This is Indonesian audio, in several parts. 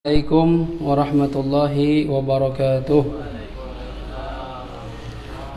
Assalamualaikum warahmatullahi wabarakatuh.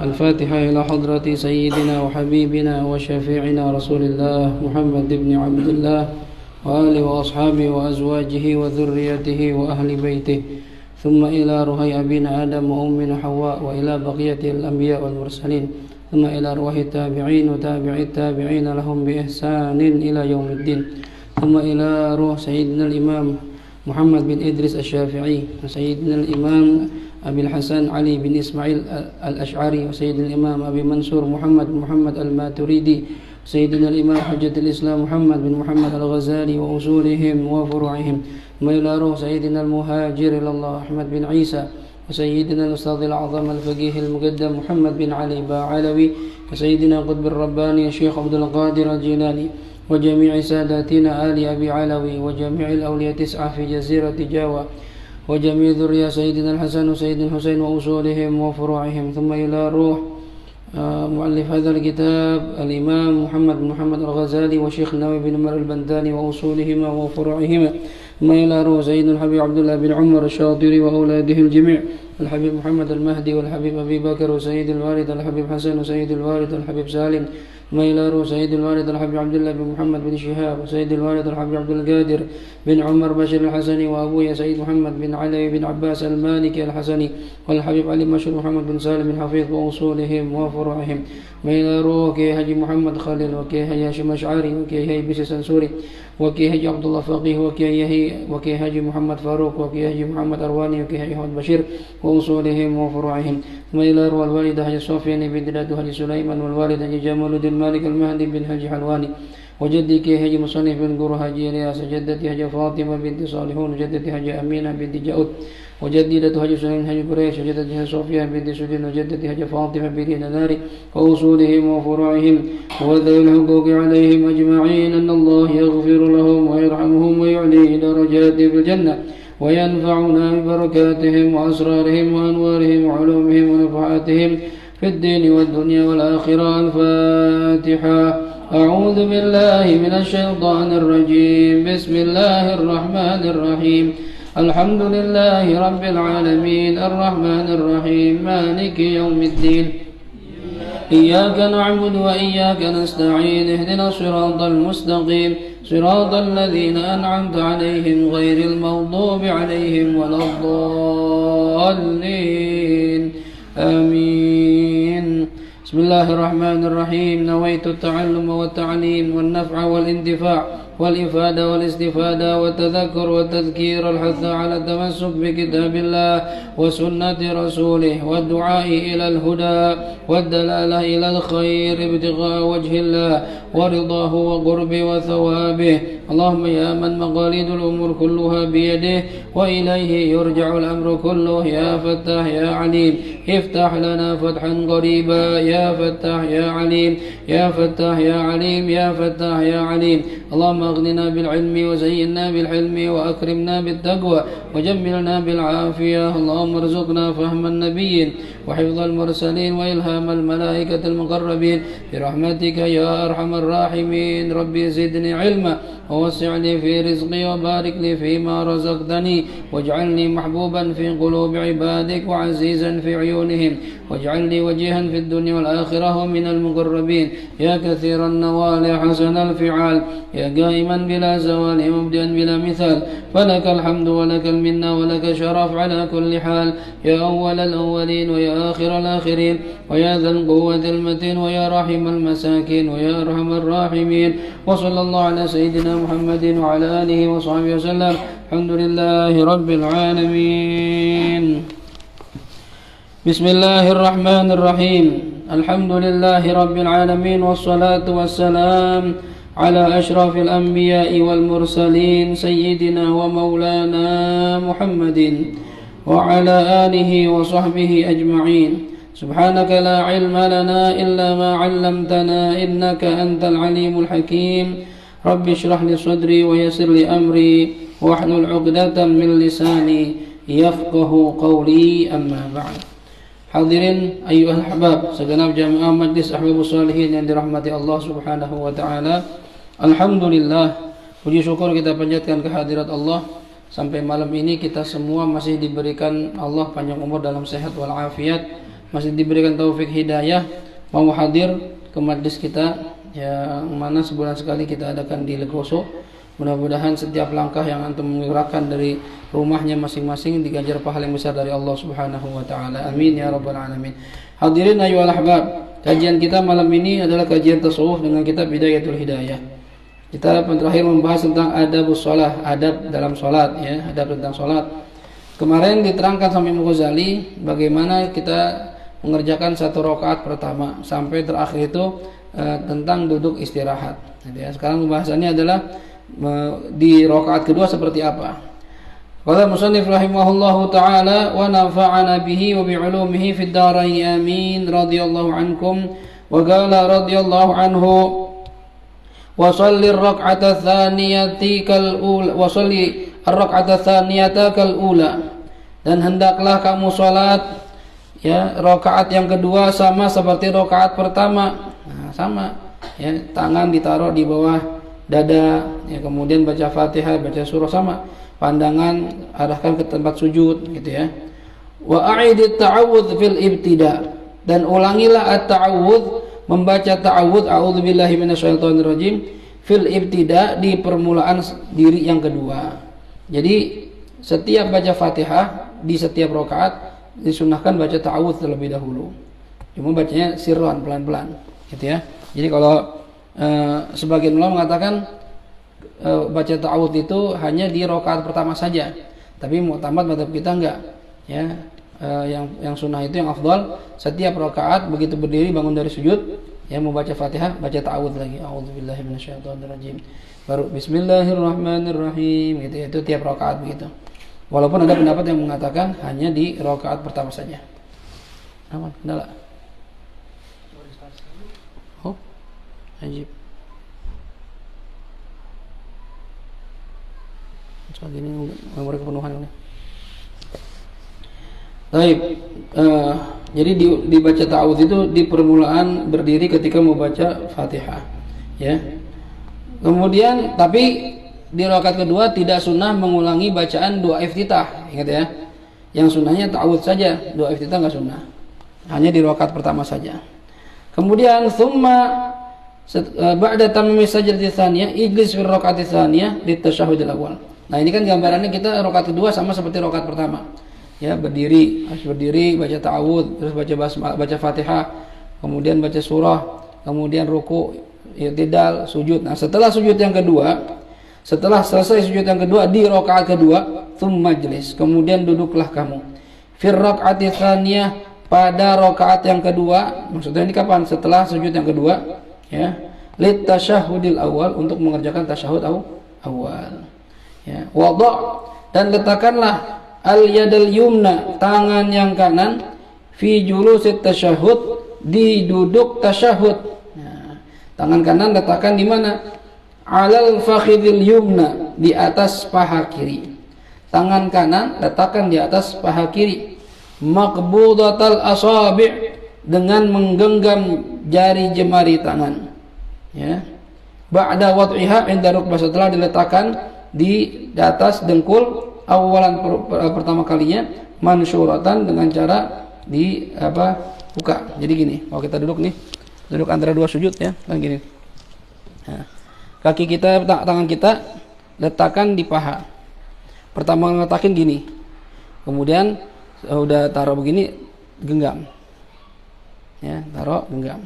Al-Fatihah ila hadrati sayyidina wa habibina wa syafi'ina Rasulillah Muhammad ibn Abdullah wa alihi wa ashabihi wa azwajihi wa dhurriyyatihi wa ahli baitihi thumma ila ruhi abina Adam wa ummina Hawa wa ila baqiyati al-anbiya wal mursalin thumma ila ruhi tabi'in wa tabi'it tabi'in lahum bi ihsanin ila yaumiddin thumma ila ruh sayyidina al-imam Muhammad bin Idris Asy-Syafi'i wa Sayyidina al-Imam Abi Hasan Ali bin Ismail al-Ash'ari wa Sayyidina al-Imam Abi Mansur Muhammad al-Maturidi wa Sayyidina al-Imam Hujjatul Islam Muhammad bin Muhammad al-Ghazali wa usulihim wa furu'ihim wa ila ruh Sayyidina al-Muhajir ilallah Ahmad bin Isa wa Sayyidina al-Ustadh al-A'zam al-Faqih al-Muqaddam Muhammad bin Ali Ba'alawi wa Sayyidina Qutb al-Rabbani Syekh Abdul Qadir al-Jilani وجميع ساداتنا آل أبي علوي وجميع الأولياء 9 في جزيرة جاوة وجميع ذرية سيدنا الحسن وسيدنا الحسين وأصولهم وفروعهم ثم إلى روح مؤلف هذا الكتاب الإمام محمد بن محمد الغزالي وشيخ النووي بن عمر البنداني وأصولهما وفروعهما ثم إلى روح سيدنا الحبيب عبد الله بن عمر الشاطري وأولاده الجميع الحبيب محمد المهدي والحبيب أبي بكر وسيد الوالد الحبيب حسن وسيد الوالد الحبيب سالم ما إلى روح سيد الوالد الحبيب عبد الله بن محمد بن شهاب وسيد الوالد الحبيب عبد القادر بن عمر بشر الحسني وأبويا سيد محمد بن علي بن عباس المالكي الحسني والحبيب علي مشهور محمد بن سالم الحفيظ وأصولهم وفروعهم ما إلى روح كي هجي محمد خليل وكي هجي هاشم أشعري وكي هي بيس سنسوري وكي هجي عبد الله فقيه وكي هجي محمد فاروق وكي هجي محمد أرواني وكي هجي محمد بشير وأصولهم وفروعهم ثم إلى روح الوالد هجي صوفياني بن دلاد هجي سليمان والوالد هجي جمال الدين مالك المهدي بن هجي حلواني وجدي كي هجي مصنف بن قر هجي رياس جدتي هجي فاطمة بنت صالحون وجدتي هجي أمينة بنت جاؤد وجدتي هجي سليم هجي قريش وجدتي هجي صوفيا بنت سجين وجدتي هجي فاطمة بنت نذاري وأصولهم وفروعهم وذوي الحقوق عليهم أجمعين أن الله يغفر لهم ويرحمهم ويعلي درجات في الجنة وينفعنا ببركاتهم وأسرارهم وأنوارهم وعلومهم ونفحاتهم في الدين والدنيا والآخرة. الفاتحة. أعوذ بالله من الشيطان الرجيم. بسم الله الرحمن الرحيم. الحمد لله رب العالمين الرحمن الرحيم مالك يوم الدين إياك نعبد وإياك نستعين اهدنا الصراط المستقيم صراط الذين أنعمت عليهم غير المغضوب عليهم ولا الضالين آمين. بسم الله الرحمن الرحيم. نويت التعلم والتعليم والنفع والانتفاع والإفادة والاستفادة والتذكر والتذكير الحث على التمسك بكتاب الله وسنة رسوله والدعاء إلى الهدى والدلالة إلى الخير ابتغاء وجه الله ورضاه وقربه وثوابه. اللهم يا من مقاليد الأمور كلها بيده وإليه يرجع الأمر كله يا فتاح يا عليم افتح لنا فتحا قريبا يا فتاح يا عليم يا فتاح يا عليم يا فتاح يا عليم. اللهم اغننا بالعلم وزينا بالحلم وأكرمنا بالتقوى وجملنا بالعافية. اللهم ارزقنا فهم النبيين وحفظ المرسلين وإلهام الملائكة المقربين برحمتك يا أرحم الراحمين. ربي زدني علما ووسع لي في رزقي وبارك لي فيما رزقتني واجعلني محبوبا في قلوب عبادك وعزيزا في عيونهم واجعلني وجيها في الدنيا والآخرة ومن المقربين يا كثير النوال حسن الفعال يا قائما بلا زوال مبدئا بلا مثال فلك الحمد ولك المنة ولك الشرف على كل حال يا أول الأولين ويا آخر الآخرين ويا ذا القوة المتين ويا رحم المساكين ويا أرحم الراحمين. وصلى الله على سيدنا محمد وعلى آله وصحبه وسلم. الحمد لله رب العالمين. بسم الله الرحمن الرحيم. الحمد لله رب العالمين والصلاة والسلام على أشرف الأنبياء والمرسلين سيدنا ومولانا محمد وعلى آله وصحبه أجمعين. سبحانك لا علم لنا إلا ما علمتنا إنك أنت العليم الحكيم. رب اشرح لي صدري ويسر لي أمري واحلل عقدة من لساني يفقه قولي. أما بعد. Hadirin ayyuhal ahbab, segenap jamaah majlis ahbabus salihin yang dirahmati Allah Subhanahu wa taala. Alhamdulillah, puji syukur kita panjatkan kehadirat Allah sampai malam ini kita semua masih diberikan Allah panjang umur dalam sehat walafiat, masih diberikan taufik hidayah mau hadir ke majlis kita yang mana sebulan sekali kita adakan di Legoso. Mudah-mudahan setiap langkah yang antum menggerakkan dari rumahnya masing-masing diganjar pahala yang besar dari Allah Subhanahu wa taala. Amin ya rabbal alamin. Hadirin ayyuhal ahbab, kajian kita malam ini adalah kajian tasawuf dengan kitab Bidayatul Hidayah. Kita terakhir membahas tentang adabus shalah, adab dalam salat ya, adab tentang salat. Kemarin diterangkan sampai Ghazali bagaimana kita mengerjakan satu rakaat pertama sampai terakhir itu tentang duduk istirahat. Jadi sekarang pembahasannya adalah di rakaat kedua seperti apa. Qala musannif rahimahullahu taala wa nafa'ana bihi wa bi 'ulumihi fid dharain amin radhiyallahu ankum wa qala radhiyallahu anhu wa shalli ar-rak'ata tsaniyati kal ula wa shalli ar-rak'ata tsaniyata kal ula, dan hendaklah kamu salat ya rakaat yang kedua sama seperti rakaat pertama. Nah, sama ya, tangan ditaruh di bawah dada ya, kemudian baca Fatihah, baca surah, sama pandangan arahkan ke tempat sujud gitu ya. Wa a'idit ta'awudz fil ibtida, dan ulangilah at-ta'awudz, membaca ta'awudz a'udzubillahi minasyaitonir rajim fil ibtida, di permulaan diri yang kedua. Jadi setiap baca Fatihah di setiap rakaat disunahkan baca ta'awudz terlebih dahulu. Cuma bacanya sirran, pelan-pelan gitu ya. Jadi kalau sebagian ulama mengatakan baca ta'awudz itu hanya di rakaat pertama saja, tapi mu'tamad madzhab kita enggak ya. Yang sunnah itu, yang afdal, setiap rakaat begitu berdiri bangun dari sujud ya, mau baca Fatihah baca ta'awudz lagi, a'udzubillahi minasyaitonirrajim, baru bismillahirrahmanirrahim gitu ya. Itu tiap rakaat begitu, walaupun ada pendapat yang mengatakan hanya di rakaat pertama saja. Aman, kendala? Oh, ajib. Soal gini memori kepenuhan ini. Baik, jadi dibaca ta'awudz itu di permulaan berdiri ketika mau baca Fatihah ya. Kemudian tapi di rakaat kedua tidak sunnah mengulangi bacaan doa iftitah, ingat ya. Yang sunnahnya ta'awudz saja, doa iftitah enggak sunnah, hanya di rakaat pertama saja. Kemudian summa ba'da tamami sajdati tsaniyah ijlis fi rakaati tsaniyah li tasyahhudil awal. Nah, ini kan gambarannya kita rakaat kedua sama seperti rakaat pertama. Ya, berdiri, harus berdiri, baca ta'awudz, terus baca Fatihah, kemudian baca surah, kemudian ruku, i'tidal, sujud. Nah, setelah sujud yang kedua, setelah selesai sujud yang kedua di rakaat kedua, tsumma majlis, kemudian duduklah kamu. Fi rakaati tsaniyah, pada rakaat yang kedua, maksudnya ini kapan? Setelah sujud yang kedua, ya. Lit tasyahhudil awal, untuk mengerjakan tasyahud awal. Ya, wada', dan letakkanlah al-yadal yumna, tangan yang kanan, fi julusit tasyahud, di duduk tasyahud. Nah, tangan kanan letakkan di mana? Alal fakhidil yumna, di atas paha kiri. Tangan kanan letakkan di atas paha kiri. Maqbudatal asabi', dengan menggenggam jari jemari tangan. Ya. Ba'da wad'iha inda rukbah, setelah diletakkan di atas dengkul awalan pertama kalinya, mansyuratan, dengan cara di buka. Jadi gini, kalau kita duduk nih, duduk antara dua sujud ya, kan gini. Nah, kaki kita, tangan kita letakkan di paha. Pertama ngetakin gini, kemudian udah taruh begini, genggam. Ya, taruh, genggam.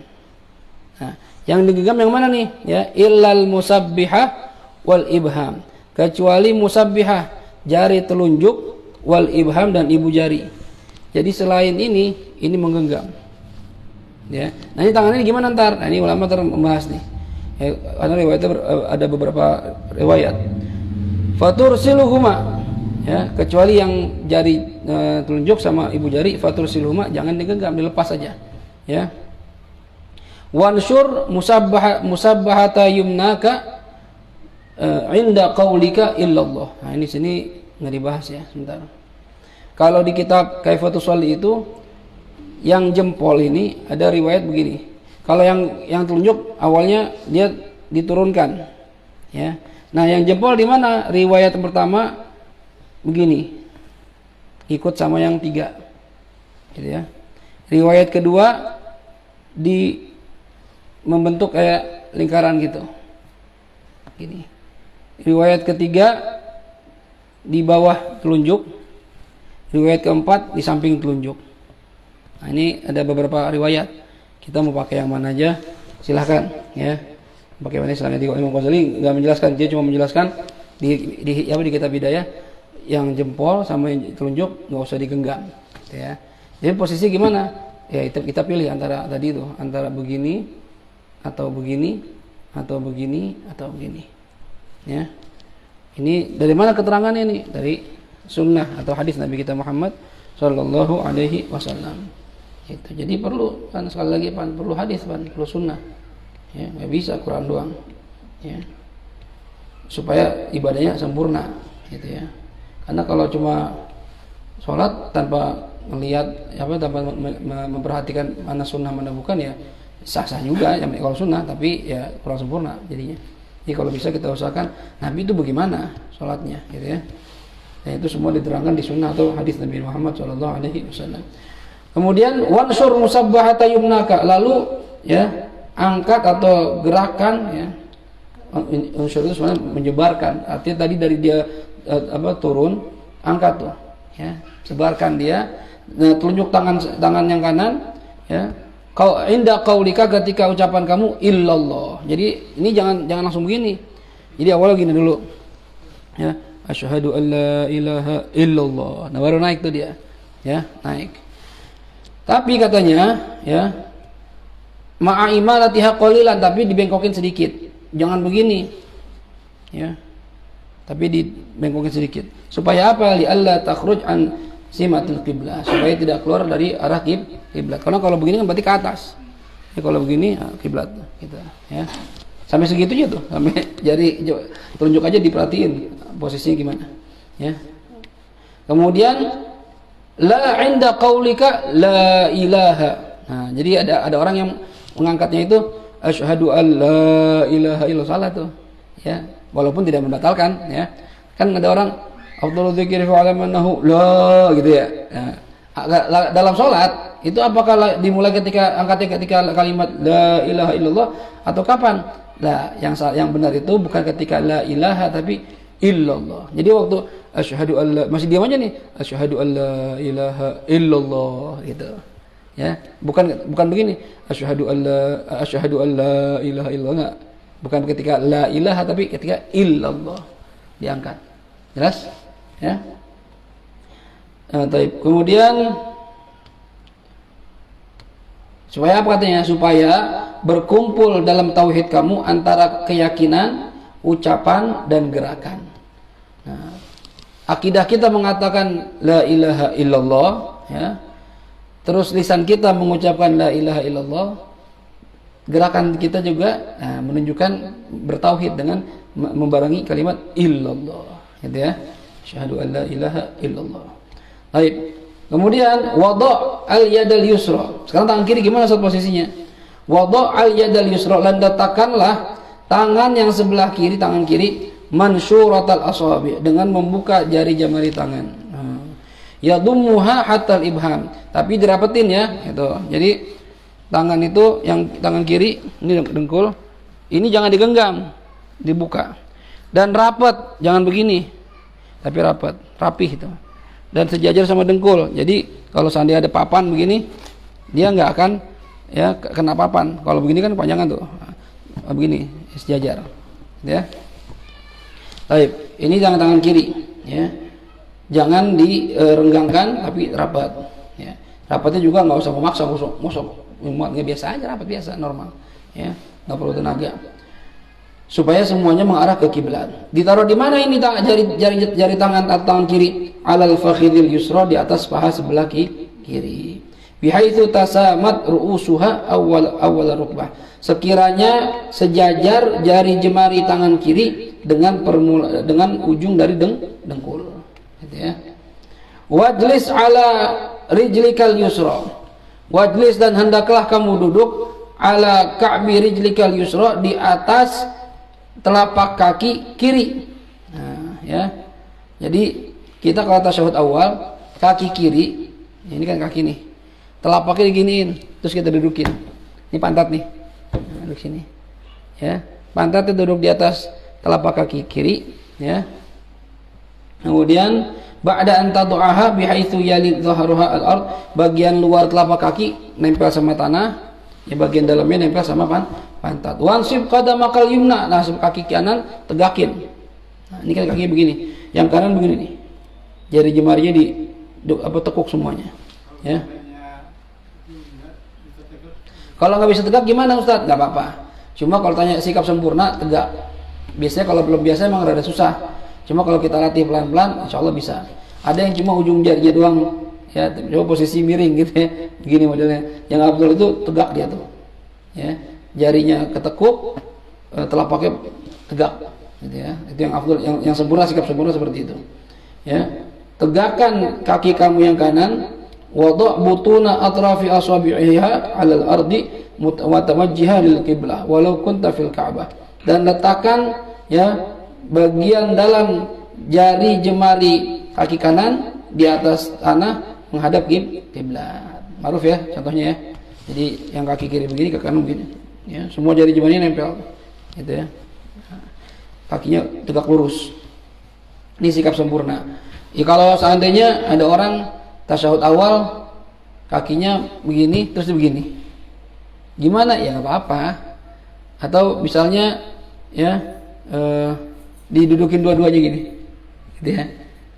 Nah, yang digenggam yang mana nih? Ya, illal musabbihah wal ibham, kecuali musabbihah, jari telunjuk, wal ibham, dan ibu jari. Jadi selain ini menggenggam. Ya. Nah, ini tangan ini gimana ntar? Nah, ini ulama membahas nih. Ya, karena riwayatnya ada beberapa riwayat. Fatursiluhuma, ya, kecuali yang jari telunjuk sama ibu jari, fatursiluhuma, jangan digenggam, dilepas saja. Ya. Wansyur musabbahata yumnaka inda qaulika illallah. Nah, ini sini nggak dibahas ya, sebentar. Kalau di kitab Kaifatus Sholli itu yang jempol ini ada riwayat begini. Kalau yang telunjuk awalnya dia diturunkan, ya. Nah, yang jempol di mana? Riwayat pertama begini, ikut sama yang 3, gitu ya. Riwayat kedua membentuk kayak lingkaran gitu, gini. Riwayat ketiga di bawah telunjuk, riwayat keempat di samping telunjuk. Nah, ini ada beberapa riwayat. Kita mau pakai yang mana aja, silahkan ya. Pakai mana silahkan. Di Imam Ghazali nggak menjelaskan, dia cuma menjelaskan di kitab Bidayah yang jempol sama yang telunjuk nggak usah digenggam, gitu ya. Jadi posisi gimana? Ya itu kita pilih antara tadi itu, antara begini atau begini atau begini atau begini. Ya. Ini dari mana keterangannya nih? Dari sunnah atau hadis Nabi kita Muhammad sallallahu alaihi wasallam. Itu. Jadi perlu kan sekali lagi perlu hadis, perlu sunnah. Ya, enggak bisa Quran doang. Ya. Supaya ibadahnya sempurna, gitu ya. Karena kalau cuma sholat tanpa melihat tanpa memperhatikan mana sunnah mana bukan, ya sah-sah juga ya kalau sunnah, tapi ya kurang sempurna jadinya. Jadi kalau bisa kita usahakan Nabi itu bagaimana sholatnya, gitu ya. Dan itu semua diterangkan di sunnah atau hadis Nabi Muhammad SAW. Kemudian wansur musabbahata yumnaka, lalu ya angkat atau gerakan ya. Unsur itu sebenarnya menyebarkan. Artinya tadi dari dia turun, angkat tuh, ya, sebarkan dia. Nah, telunjuk tangan yang kanan, ya. Kau inda qaulika, ketika ucapan kamu illallah. Jadi ini jangan langsung begini. Jadi awalnya gini dulu. Ya, asyhadu an la ilaha illallah. Nah, baru naik tuh dia. Ya, naik. Tapi katanya, ya, ma'a imalatiha qalilan, tapi dibengkokin sedikit. Jangan begini. Ya. Tapi dibengkokin sedikit. Supaya apa? Li alla takhruj an simatil qiblah, supaya tidak keluar dari arah kiblat. Karena kalau begini kan berarti ke atas. Ya, kalau begini kiblat gitu, ya. Sampai segitunya tuh, sampai jari telunjuk aja diperhatiin posisinya gimana, ya. Kemudian la inda qaulika la ilaha. Nah, jadi ada orang yang mengangkatnya itu asyhadu an la ilaha illallah, salah tuh, ya. Walaupun tidak membatalkan, ya. Kan ada orang afdhalu dzikri fa alamanahu la gitu ya. Nah, dalam sholat itu apakah dimulai ketika angkatnya ketika kalimat la ilaha illallah atau kapan? Nah, yang benar itu bukan ketika la ilaha tapi illallah. Jadi waktu asyhadu alla, masih diam aja nih, asyhadu alla ilaha illallah gitu. Ya, bukan begini. Asyhadu alla ilaha illallah. Bukan ketika la ilaha tapi ketika illallah diangkat. Jelas? Ya. Kemudian supaya apa katanya? Supaya berkumpul dalam tauhid kamu antara keyakinan, ucapan dan gerakan. Nah, akidah kita mengatakan la ilaha illallah, ya. Terus lisan kita mengucapkan la ilaha illallah. Gerakan kita juga menunjukkan bertauhid dengan membarengi kalimat illallah, gitu ya. Syahadu an la ilaha illallah. Baik. Kemudian wada' al-yadal yusra. Sekarang tangan kiri gimana saat posisinya? Wada' al-yadal yusra, letakkanlah tangan yang sebelah kiri, tangan kiri mansyuratal asabi', dengan membuka jari jemari tangan. Yadummuha hatta al-ibham. Tapi dirapetin ya, gitu. Jadi tangan itu yang tangan kiri ini dengkul, ini jangan digenggam, dibuka. Dan rapat, jangan begini. Tapi rapih itu. Dan sejajar sama dengkul. Jadi kalau seandainya ada papan begini, dia nggak akan ya kena papan. Kalau begini kan panjangan tuh. Begini, sejajar. Ya. Baik, ini tangan kiri, ya. Jangan direnggangkan tapi rapat, ya. Rapatnya juga nggak usah memaksa, nggak biasa aja, rapat biasa, normal, ya. Nggak perlu tenaga. Supaya semuanya mengarah ke kiblat. Ditaruh di mana ini jari tangan atau tangan kiri? Alal fakhidil yusra, di atas paha sebelah kiri. Bihaitsu tasamat ru'usuha awal rukbah. Sekiranya sejajar jari jemari tangan kiri dengan ujung dari dengkul. Gitu ya. Wajlis ala rijlikal yusra. Wajlis, dan hendaklah kamu duduk ala ka'bi rijlikal yusra, di atas telapak kaki kiri. Nah, ya. Jadi Kita kalau tasyahud awal, kaki kiri, ini kan kaki nih, telapaknya diginiin, terus kita dudukin. Ini pantat nih, duduk sini, ya. Pantatnya duduk di atas telapak kaki kiri, ya. Kemudian ba'da an tadu'aha bihaitsu yali dhahruha al-ard, bagian luar telapak kaki nempel sama tanah, ya bagian dalamnya nempel sama pantat. Wansib qadamakal yumna, nah kaki kanan tegakin. Nah, ini kan kakinya begini, yang kanan begini nih. Jari jemarinya tekuk semuanya, ya. Kalau nggak bisa tegak gimana Ustaz? Nggak apa-apa. Cuma kalau tanya sikap sempurna tegak. Biasanya kalau belum biasa emang rada susah. Cuma kalau kita latih pelan-pelan, insya Allah bisa. Ada yang cuma ujung jarinya doang, ya. Coba posisi miring gitu ya, begini modelnya. Yang afdal itu tegak dia tuh, ya. Jarinya ketekuk, telapaknya tegak, gitu ya. Itu yang afdal, yang sempurna, sikap sempurna seperti itu, ya. Tegakkan kaki kamu yang kanan. Wada' butuna atrafi asabi'iha 'alal ardi mutawajjiha lil qiblah walau kunta fil Ka'bah, dan letakkan ya bagian dalam jari jemari kaki kanan di atas tanah menghadap kiblat. Ma'ruf ya contohnya ya. Jadi yang kaki kiri begini, ke kanan begini, ya. Semua jari jemari nempel gitu ya. Kakinya tegak lurus. Ini sikap sempurna. Ya, kalau seandainya ada orang tasyahud awal kakinya begini terus begini, gimana ya, nggak apa-apa. Atau misalnya ya didudukin dua-duanya gini, gitu ya.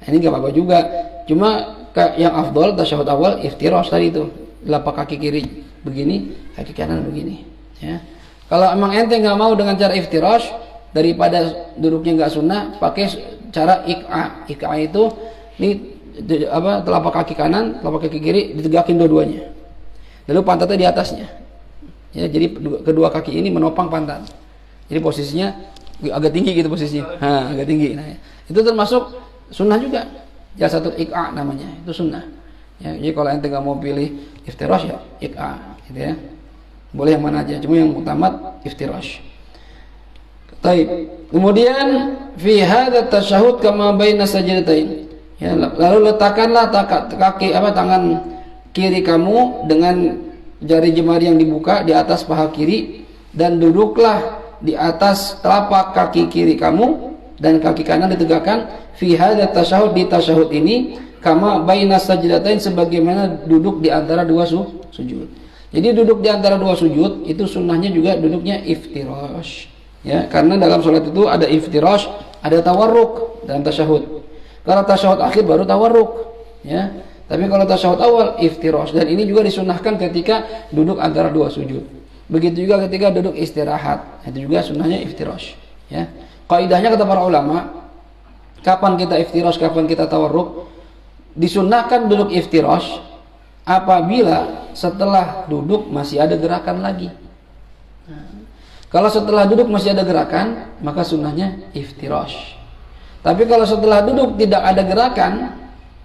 Nah, ini nggak apa-apa juga. Cuma yang afdol tasyahud awal iftirash tadi itu, telapak kaki kiri begini, kaki kanan begini, ya. Kalau emang ente nggak mau dengan cara iftirash, daripada duduknya nggak sunnah, pakai cara ik'a. Ik'a itu ini telapak kaki kanan, telapak kaki kiri ditegakin dua-duanya. Lalu pantatnya di atasnya. Ya, jadi kedua kaki ini menopang pantat. Jadi posisinya agak tinggi gitu posisinya. Agak tinggi. Nah, itu termasuk sunnah juga. Ya, satu ik'a namanya. Itu sunnah. Ya, jadi kalau ente nggak mau pilih iftirash ya ik'a, gitu ya. Boleh yang mana aja. Cuma yang utama iftirash. Baik. Kemudian fi hadza tasyahud kama baina sajdatain. Ya, lalu letakkanlah tangan kiri kamu dengan jari jemari yang dibuka di atas paha kiri, dan duduklah di atas telapak kaki kiri kamu, dan kaki kanan ditegakkan. Fi hadza tasyahud, di tasyahud ini, kama baina sajdatain, sebagaimana duduk di antara dua sujud. Jadi duduk di antara dua sujud itu sunnahnya juga duduknya iftirash, ya, karena dalam sholat itu ada iftirash, ada tawarruk dalam tasyahud. Kalau tasyahud akhir baru tawarruk, ya. Tapi kalau tasyahud awal iftirash, dan ini juga disunahkan ketika duduk antara dua sujud. Begitu juga ketika duduk istirahat, itu juga sunnahnya iftirash, ya. Kaidahnya kata para ulama, kapan kita iftirash, kapan kita tawarruk? Disunahkan duduk iftirash apabila setelah duduk masih ada gerakan lagi. Kalau setelah duduk masih ada gerakan, maka sunnahnya iftirash. Tapi kalau setelah duduk tidak ada gerakan,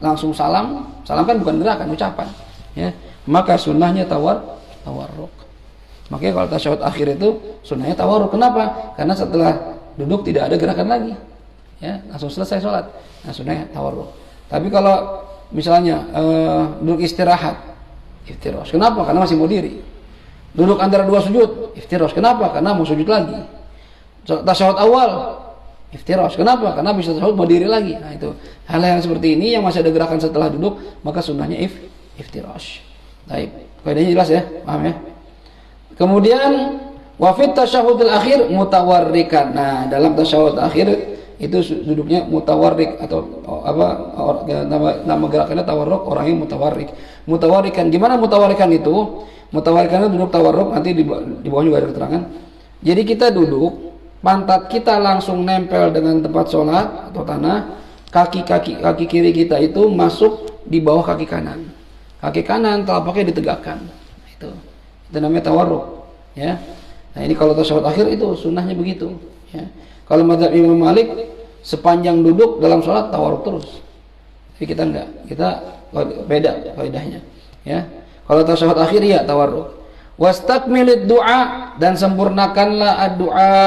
langsung salam kan bukan gerakan, ucapan, ya, maka sunnahnya tawarruk. Makanya kalau tasyahud akhir itu sunnahnya tawarruk. Kenapa? Karena setelah duduk tidak ada gerakan lagi, ya, langsung selesai sholat. Nah, sunnahnya tawarruk. Tapi kalau misalnya duduk istirahat, iftirash. Kenapa? Karena masih mau diri. Duduk antara dua sujud, iftirash. Kenapa? Karena mau sujud lagi. Tasyahud awal, iftirash. Kenapa? Karena bisa tasyahud mau diri lagi. Nah, itu hal-hal yang seperti ini yang masih ada gerakan setelah duduk, maka sunnahnya iftirash. Baik, kaidahnya jelas ya, paham ya? Kemudian wa fit tasyahudul akhir mutawarrikan. Nah, dalam tasyahud akhir itu duduknya mutawarrik, atau nama gerakannya tawarruk, orangnya mutawarrik. Mutawarrikan. Gimana mutawarrikan itu? Mutawarrikan itu duduk tawarruk, nanti di bawah juga ada keterangan. Jadi kita duduk, pantat kita langsung nempel dengan tempat sholat atau tanah, kaki kiri kita itu masuk di bawah kaki kanan. Kaki kanan telapaknya ditegakkan. Itu namanya tawarruk, ya. Nah, ini kalau tasyahud akhir itu sunnahnya begitu, ya. Kalau mazhab Imam Malik sepanjang duduk dalam sholat tawarruk terus. Tapi kita enggak, kita beda kaidahnya, ya. Kalau tasyahud akhir ya tawarruk. Wastakmilid du'a, dan sempurnakanlah ad-du'a,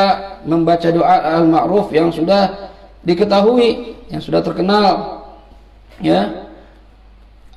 membaca doa al-ma'ruf yang sudah diketahui, yang sudah terkenal, ya,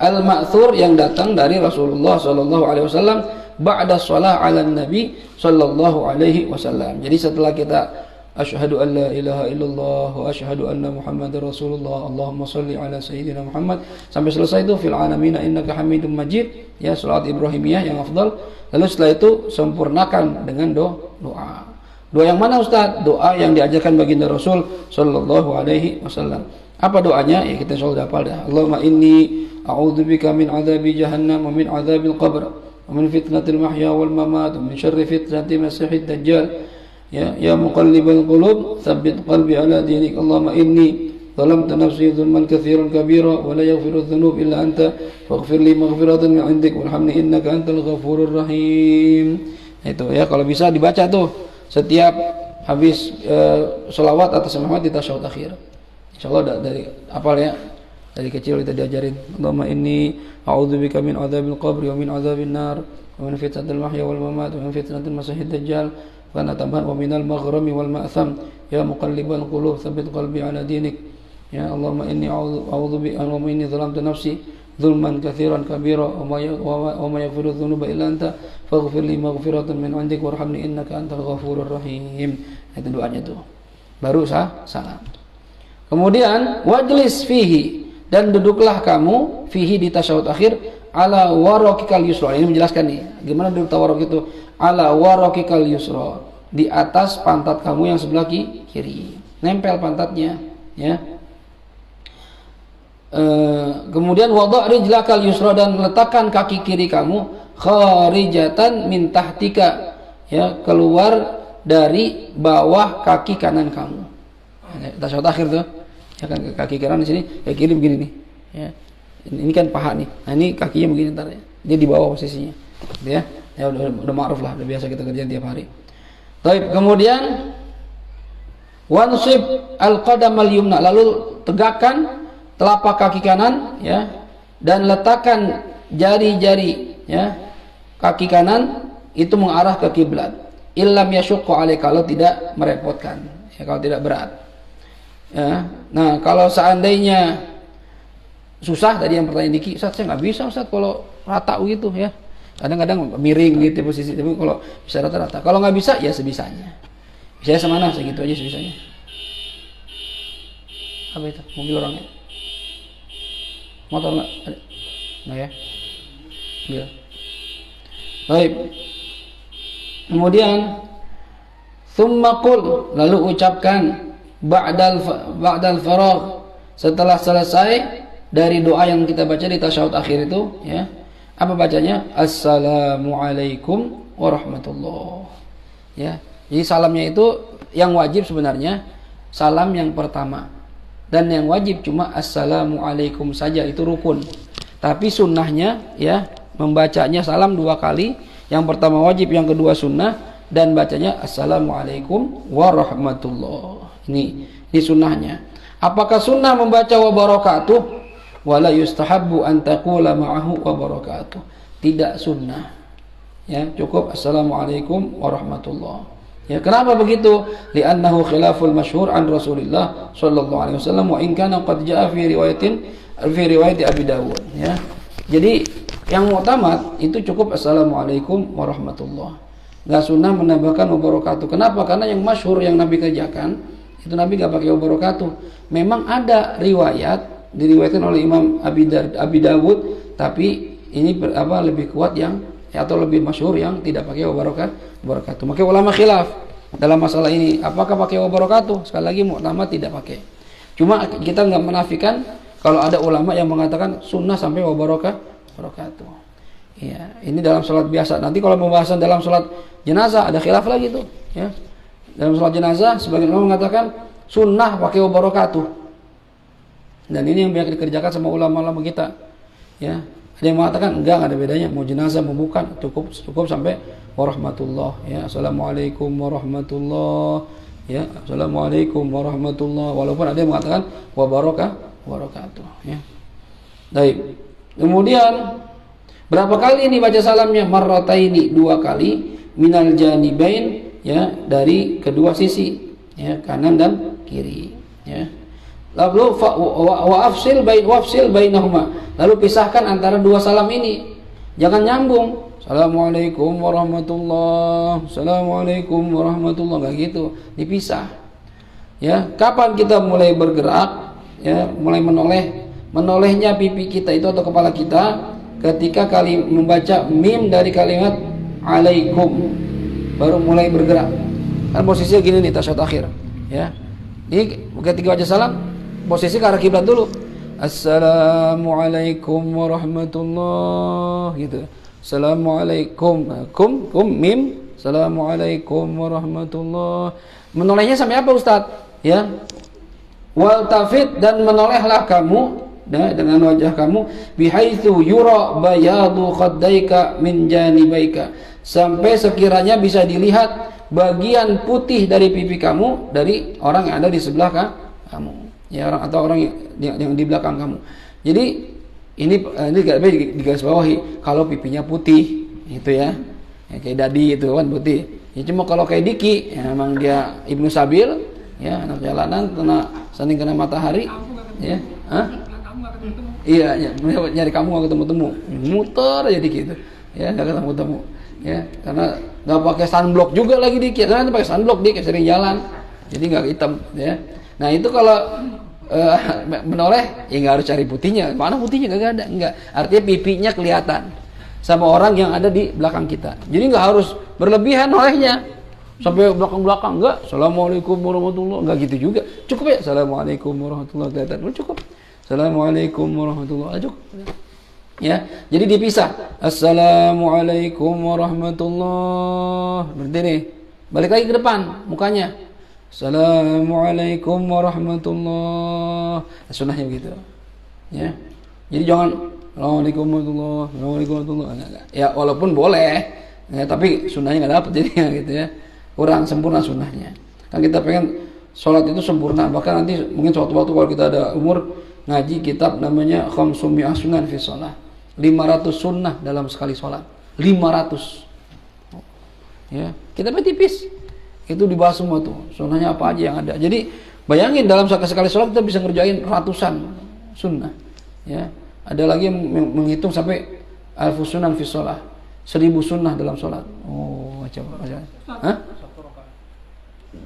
al-ma'thur yang datang dari Rasulullah sallallahu alaihi wasallam ba'da shalah 'ala nabi sallallahu alaihi wasallam. Jadi setelah kita asyhadu an la ilaha illallah wa asyhadu anna muhammadar rasulullah Allahumma shalli ala sayyidina Muhammad sampai selesai itu fil alamin innaka hamidum majid, ya, salat ibrahimiyah yang afdal. Lalu setelah itu sempurnakan dengan doa. Doa yang mana Ustaz? Doa yang diajarkan baginda Rasul sallallahu alaihi wasallam. Apa doanya? Ya kita selalu hafal dah. Allahumma inni a'udzubika min adzabi jahannam wa min adzabil qabr wa min fitnatil mahya wal mamat wa min syarri fitnatil masiihid dajjal. Ya muqallibal qulub tsabbit qalbi ala dinik. Allahumma inni zalamtu nafsi zulman katsiran kabira wa la yaghfiru dzunub illa anta faghfir li maghfiratan min 'indik warhamni innaka antal ghafurur rahim. Itu ya, kalau bisa dibaca tuh setiap habis selawat atas Muhammad di tasyahud akhir. Insyaallah dari hafal ya. Dari kecil kita diajarin. Allahumma inni a'udzubika min adzabil qabri wa min adzabin nar wa min fitnatil mahya wal mamat wa min fitnatil masiihid dajjal. Karena tambahan wa minal maghrami wal ma'tham ya muqallibal qulub tsabbit qalbi ala dinik. Ya Allahumma inni a'udzubika Allahumma inni zalamtu nafsi zulman katsiran kabira wa ma yaghfiru dzunuba illa anta faghfir li maghfiratan min 'indik warhamni innaka antal ghafurur rahim. Itu doanya tuh. Baru salam. Kemudian wajlis fihi, dan duduklah kamu fihi di tasyahud akhir ala warakikal yusra. Ini menjelaskan nih gimana duduk tawarruk itu. Ala warakikal yusra, di atas pantat kamu yang sebelah kiri. Nempel pantatnya, ya. Kemudian wada' rijlakal yusra, dan letakkan kaki kiri kamu kharijatan min tahtika, ya, keluar dari bawah kaki kanan kamu. Tasyahud akhir tuh. Ya kan kaki kanan di sini, kaki kiri begini nih. Ya. Ini kan paha nih. Nah, ini kakinya begini ntar ya. Dia di bawah posisinya. Ya. Ya udah ma'ruf lah, udah biasa kita kerjain tiap hari. Baik, kemudian wansib al-qadam al-yumna, lalu tegakkan telapak kaki kanan, ya, dan letakkan jari-jari, ya, kaki kanan itu mengarah ke kiblat. Illam yasyuqqu alaika, kalau tidak merepotkan, ya, kalau tidak berat. Ya. Nah, kalau seandainya susah, tadi yang pertanyaan Diki, Ustaz saya nggak bisa Ustaz kalau rata gitu, ya. Kadang-kadang miring gitu posisi, tapi kalau bisa rata-rata. Kalau nggak bisa ya sebisanya. Bisa semana segitu aja sebisanya. Apa itu? Mobil orangnya? Motor nggak? Nggak ya? Mobil. Baik. Kemudian tsumma qul, lalu ucapkan ba'dal faragh, setelah selesai dari doa yang kita baca di tasyahud akhir itu, ya. Apa bacanya? Assalamualaikum warahmatullah. Ya. Jadi salamnya itu yang wajib sebenarnya salam yang pertama. Dan yang wajib cuma assalamualaikum saja, itu rukun. Tapi sunnahnya, ya, membacanya salam 2 kali. Yang pertama wajib, yang kedua sunnah, dan bacanya assalamualaikum warahmatullah. Ini sunnahnya. Apakah sunnah membaca wa barakatuh? Wala yustahabbu an taqula ma'ahu wa barakatuh. Tidak sunnah. Ya, cukup assalamualaikum warahmatullah. Ya, kenapa begitu? Li'annahu khilaful masyhur an Rasulillah sallallahu alaihi wasallam wa in kana qad jaa fi riwayat Abi Dawud, ya. Jadi yang mu'tamad itu cukup assalamualaikum warahmatullah. Enggak sunnah menambahkan wa barakatuh. Kenapa? Karena yang masyhur yang Nabi kerjakan itu Nabi enggak pakai wa barakatuh. Memang ada riwayat diriwayatkan oleh Imam Abi Dawud, tapi ini lebih kuat yang, atau lebih masyhur yang tidak pakai wabarakatuh. Maka ulama khilaf dalam masalah ini, apakah pakai wabarakatuh? Sekali lagi mu'tamad tidak pakai. Cuma kita nggak menafikan kalau ada ulama yang mengatakan sunnah sampai wabarakatuh. Ya, ini dalam sholat biasa. Nanti kalau pembahasan dalam sholat jenazah ada khilaf lagi tuh, ya. Dalam sholat jenazah sebagian ulama mengatakan sunnah pakai wabarakatuh. Dan ini yang banyak dikerjakan sama ulama-ulama kita, ya. Ada yang mengatakan enggak ada bedanya, mau jenazah mau bukan, cukup sampai warahmatullah, ya. Assalamualaikum warahmatullah, ya. Assalamualaikum warahmatullah. Walaupun ada yang mengatakan wa barakatuh, ya. Baik. Kemudian berapa kali ini baca salamnya? Marrataini, 2 kali, minal janibain, ya, dari kedua sisi, ya, kanan dan kiri, ya. Lalu wafsil bainahuma. Lalu pisahkan antara dua salam ini. Jangan nyambung. Assalamualaikum warahmatullah. Assalamualaikum warahmatullah. Enggak gitu. Dipisah. Ya, kapan kita mulai bergerak? Ya, mulai menoleh. Menolehnya pipi kita itu atau kepala kita ketika kali membaca mim dari kalimat alaikum. Baru mulai bergerak. Kan posisinya gini nih tasyahud akhir. Ya. Ini ketika baca salam posisi ke arah kiblat dulu. Assalamualaikum warahmatullah gitu. Assalamualaikum. Kum mim. Assalamualaikum warahmatullah. Menolehnya sampai apa Ustaz? Ya. Waltafit, dan menolehlah kamu dengan wajah kamu bihaitsu yura bayadu khaddaika min janibaika, sampai sekiranya bisa dilihat bagian putih dari pipi kamu dari orang yang ada di sebelah kamu. Ya, orang atau orang yang di belakang kamu. Jadi ini digarisbawahi kalau pipinya putih itu ya kayak Dadi itu kan putih. Ya cuma kalau kayak Diki ya memang dia Ibnu Sabil ya, anak jalanan kena matahari ya. Hah? Iya, ya, nyari kamu nggak ketemu-temu, muter aja Diki itu ya, nggak ketemu-temu ya, karena nggak pakai sunblock juga lagi Diki, karena pakai sunblock Diki sering jalan jadi nggak hitam ya. Nah itu kalau menoleh ya nggak harus cari putihnya, mana putihnya nggak ada, nggak, artinya pipinya kelihatan sama orang yang ada di belakang kita, jadi nggak harus berlebihan nolehnya sampai belakang-belakang, enggak. Assalamualaikum warahmatullahi, enggak gitu juga, cukup ya Assalamualaikum warahmatullahi wabarakatuh, cukup Assalamualaikum warahmatullahi wabarakatuh ya. Jadi dipisah. Assalamualaikum warahmatullahi, berdiri, balik lagi ke depan mukanya. Assalamualaikum warahmatullahi. Sunnahnya begitu. Ya. Jadi jangan Assalamualaikum warahmatullahi. Ya walaupun boleh, ya, tapi sunnahnya nggak dapat jadinya gitu ya. Kurang sempurna sunnahnya. Kan kita pengen sholat itu sempurna. Bahkan nanti mungkin suatu waktu kalau kita ada umur ngaji kitab namanya Khamsummi'ah Sunan fi Shalah. 500 sunnah dalam sekali sholat. 500. Ya, kita tipis. Itu dibahas semua tuh, sunnahnya apa aja yang ada. Jadi bayangin dalam sekali sholat kita bisa ngerjain ratusan sunnah ya. Ada lagi yang menghitung sampai alfu sunan fi shalah, 1000 sunnah dalam sholat. Oh macam hah?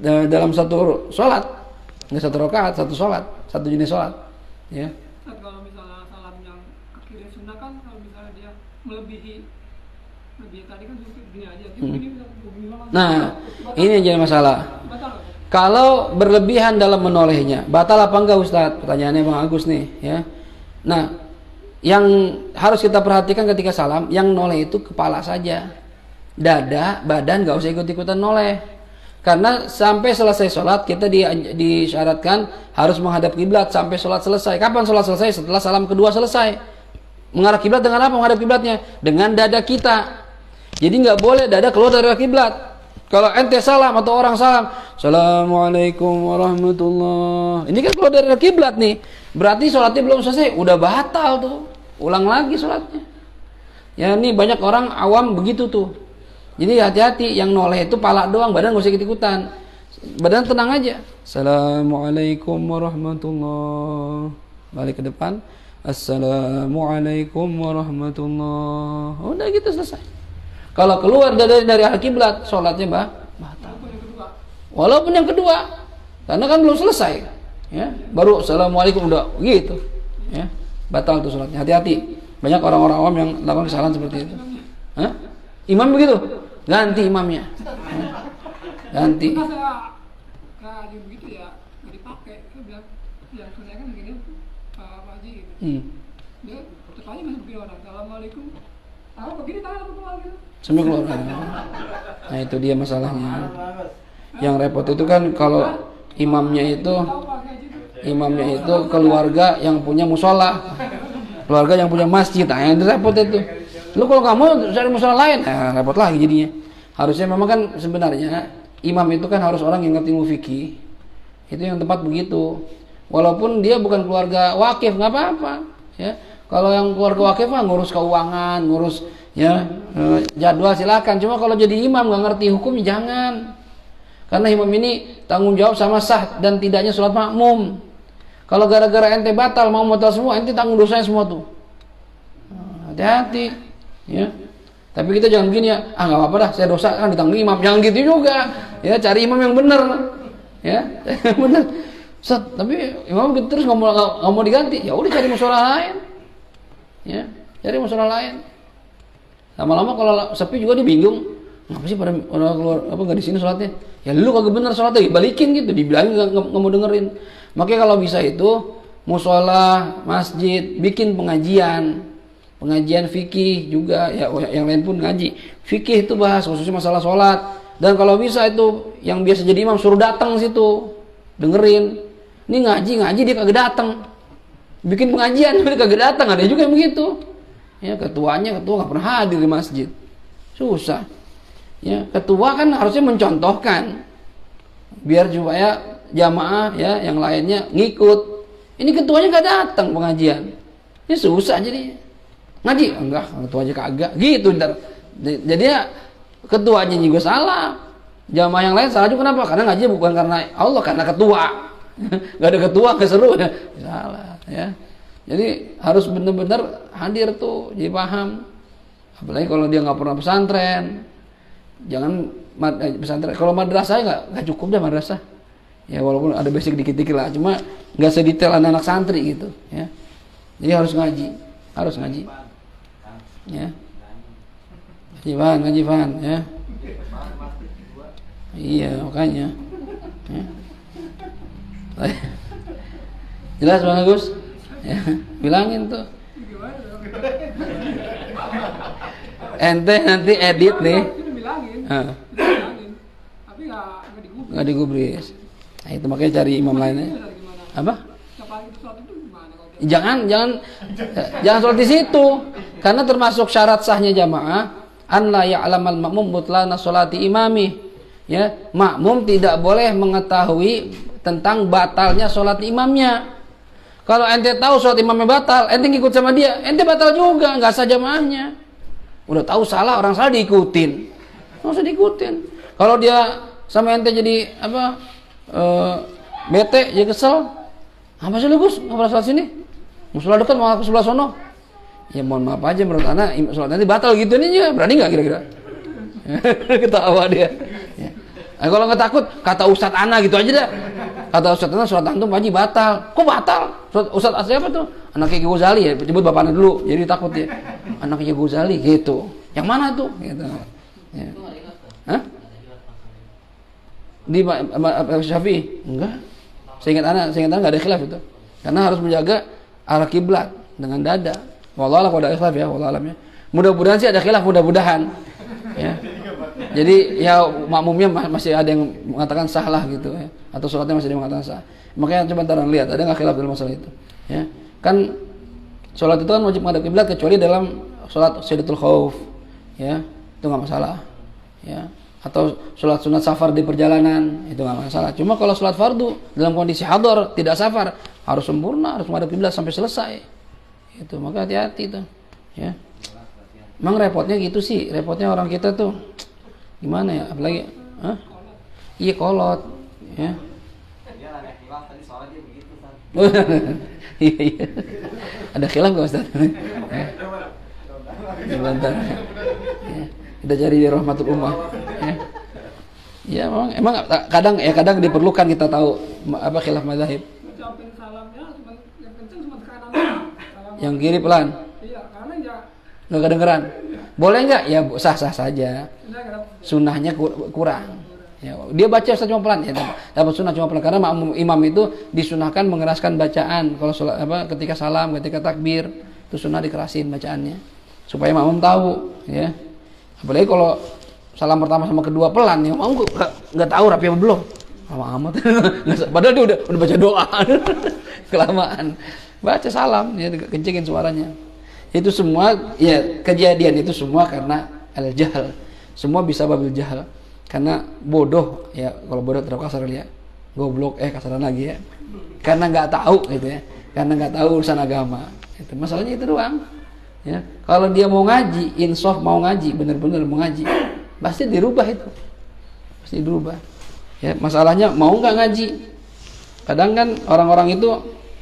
Dalam satu sholat, nggak satu rakaat, satu sholat, satu jenis sholat ya. Kalau misalnya salam yang akhirnya sunnah kan, kalau misalnya dia melebihi tadi kan begini aja nah ini yang jadi masalah. Kalau berlebihan dalam menolehnya batal apa enggak Ustadz? Pertanyaannya Bang Agus nih ya. Nah yang harus kita perhatikan ketika salam, yang noleh itu kepala saja, dada, badan nggak usah ikut-ikutan noleh, karena sampai selesai sholat kita disyaratkan harus menghadap kiblat sampai sholat selesai. Kapan sholat selesai? Setelah salam kedua selesai. Mengarah kiblat dengan apa? Menghadap kiblatnya dengan dada kita. Jadi nggak boleh dada keluar dari kiblat. Kalau ente salam atau orang salam, Assalamualaikum warahmatullahi, ini kan keluar dari kiblat nih, berarti sholatnya belum selesai, udah batal tuh, ulang lagi sholatnya. Ya ini banyak orang awam begitu tuh. Jadi hati-hati, yang noleh itu pala doang, badan nggak usah ikut-ikutan. Badan tenang aja. Assalamualaikum warahmatullahi. Balik ke depan. Assalamualaikum warahmatullahi. Udah gitu selesai. Kalau keluar dari arah kiblat, sholatnya batal. Walaupun yang kedua, karena kan belum selesai. Ya, baru assalamualaikum udah gitu. Ya, batal tuh sholatnya. Hati-hati. Banyak orang-orang awam yang melakukan kesalahan seperti itu. Hah? Imam begitu? Ganti imamnya. Ya. Ganti. Kayak begitu ya, nggak dipakai. Itu bilang, yang sunnah kan begini, Pak Haji gitu. Dia tetapnya masih begini orang. Assalamualaikum. Tahu begini tangan apa gitu? Sampai keluar. Nah itu dia masalahnya. Yang repot itu kan kalau imamnya itu keluarga yang punya musola, keluarga yang punya masjid. Nah yang repot itu. Lu kalau kamu cari musola lain, repot lagi jadinya. Harusnya memang kan sebenarnya imam itu kan harus orang yang ngerti ilmu fikih. Itu yang tepat begitu. Walaupun dia bukan keluarga wakif nggak apa-apa. Ya. Kalau yang keluarga wakif mah ngurus keuangan, ngurus ya jadwal silakan. Cuma kalau jadi imam nggak ngerti hukum jangan. Karena imam ini tanggung jawab sama sah dan tidaknya sholat makmum. Kalau gara-gara ente batal mau semua, ente tanggung dosanya semua tuh. Hati-hati, ya. Tapi kita jangan begini ya, nggak apa-apa dah, saya dosa kan ditanggung imam. Jangan gitu juga, ya. Cari imam yang benar, ya, benar. Ustaz, tapi imam gitu terus nggak mau diganti, ya udah cari musola lain, ya, cari musola lain. Lama-lama kalau sepi juga dia bingung, ngapa sih pada orang keluar apa nggak di sini sholatnya? Ya lu kagak bener sholatnya, balikin gitu, dibilangin nggak mau dengerin. Makanya kalau bisa itu musola, masjid, bikin pengajian fikih juga, ya yang lain pun ngaji fikih itu bahas khususnya masalah sholat. Dan kalau bisa itu yang biasa jadi imam suruh datang situ dengerin. Ini ngaji dia kagak datang, bikin pengajian dia kagak datang. Ada juga yang begitu, ya. Ketua nggak pernah hadir di masjid, susah, ya. Ketua kan harusnya mencontohkan biar supaya jamaah, ya, yang lainnya ngikut. Ini ketuanya nggak datang pengajian, ini susah jadi ngaji, enggak, ketua aja kagak gitu ntar. Jadi ya ketuanya juga salah, jamaah yang lain salah juga. Kenapa? Karena ngaji bukan karena Allah, karena ketua. Gak ada ketua gak seru, ya salah, ya. Jadi harus benar-benar hadir tuh, jadi paham. Apalagi kalau dia nggak pernah pesantren, jangan pesantren. Kalau madrasah nggak cukup dah madrasah, ya, walaupun ada basic dikit-dikit lah, cuma nggak sedetail anak-anak santri gitu, ya. Jadi harus ngaji, ya. Ngaji Van, ya. Iya, makanya, ya. Jelas Bang Agus, ya, bilangin tuh. Ente nanti edit nih. Tapi nggak digubris. Nah, itu makanya cari imam lainnya. Apa? Jangan sholat di situ, karena termasuk syarat sahnya jamaah an la ya'lamal ma'mum butlana sholati imami, ya. Makmum tidak boleh mengetahui tentang batalnya sholat imamnya. Kalau ente tahu sholat imamnya batal, ente ngikut sama dia, ente batal juga, nggak sah jamaahnya. Udah tahu salah, orang salah diikutin, nggak usah diikutin. Kalau dia sama ente jadi bete, jadi kesel, apa sih lu Gus, nggak pernah sholat sini? Musola dekat mau ke sebelah sono. Ya mohon maaf aja, menurut anak sholat nanti batal gitu nih, ya. Berani nggak kira-kira? Ketawa dia. Ya. Nah, kalau nggak takut, kata Ustadz Ana gitu aja dah. Kata Ustadz Ana, sholat antum haji batal. Kok batal? Ustadz asli apa tuh? Anaknya Ki Ghazali, ya. Sebut bapaknya dulu, jadi takut ya. Anaknya Ki Ghazali gitu. Yang mana tuh? Gitu. Ya. Hah? Di Syafi'i? Enggak. Seingat Ana nggak ada khilaf itu. Karena harus menjaga arah kiblat dengan dada. Wallahu a'lam, kalau ada khilaf ya, wallahu a'lam ya. Mudah-mudahan sih ada khilaf, mudah-mudahan. Ya. Jadi ya makmumnya masih ada yang mengatakan sah lah gitu, ya. Atau sholatnya masih ada yang mengatakan sah. Makanya coba ntar lihat ada nggak khilaf dalam masalah itu, ya. Kan sholat itu kan wajib menghadap kiblat kecuali dalam sholat syaidatul khauf, ya, itu nggak masalah, ya. Atau sholat sunat safar di perjalanan, itu nggak masalah. Cuma kalau sholat fardu dalam kondisi hadar tidak safar, harus sempurna, harus menghadap kiblat sampai selesai. Itu maka hati-hati tuh, ya. Emang repotnya gitu sih, repotnya orang kita tuh gimana ya, apalagi iya kolot, ya. Iya. Ada khilaf nggak Ustaz? Sebentar. Ya. Kita cari di Rahmatul Ummah. Ya, emang kadang diperlukan kita tahu apa khilaf mazhab. Yang kiri pelan. Iya, karena ya nggak kedengeran. Boleh nggak? Ya sah-sah saja. Sunnahnya kurang. Ya, dia baca cuma pelan, ya, dapat sunnah cuma pelan. Karena imam itu disunahkan mengeraskan bacaan. Kalau sholat, ketika salam, ketika takbir, itu sunnah dikerasin bacaannya supaya makmum tahu, ya. Apalagi kalau salam pertama sama kedua pelan, ya makmum nggak tahu rapi apa belum. Lama amat. Padahal dia udah baca doa. Kelamaan. Baca salam, ya, kencengin suaranya. Itu semua, ya, kejadian itu semua karena al-jahl. Semua bisa babil jahl. Karena bodoh, ya, kalau bodoh terlalu kasar ya. Goblok, kasaran lagi ya. Karena nggak tahu gitu ya. Karena nggak tahu urusan agama. Itu masalahnya itu doang. Ya. Kalau dia mau ngaji, insaf mau ngaji, benar-benar mau ngaji, pasti dirubah itu. Pasti dirubah. Ya, masalahnya mau nggak ngaji. Kadang kan orang-orang itu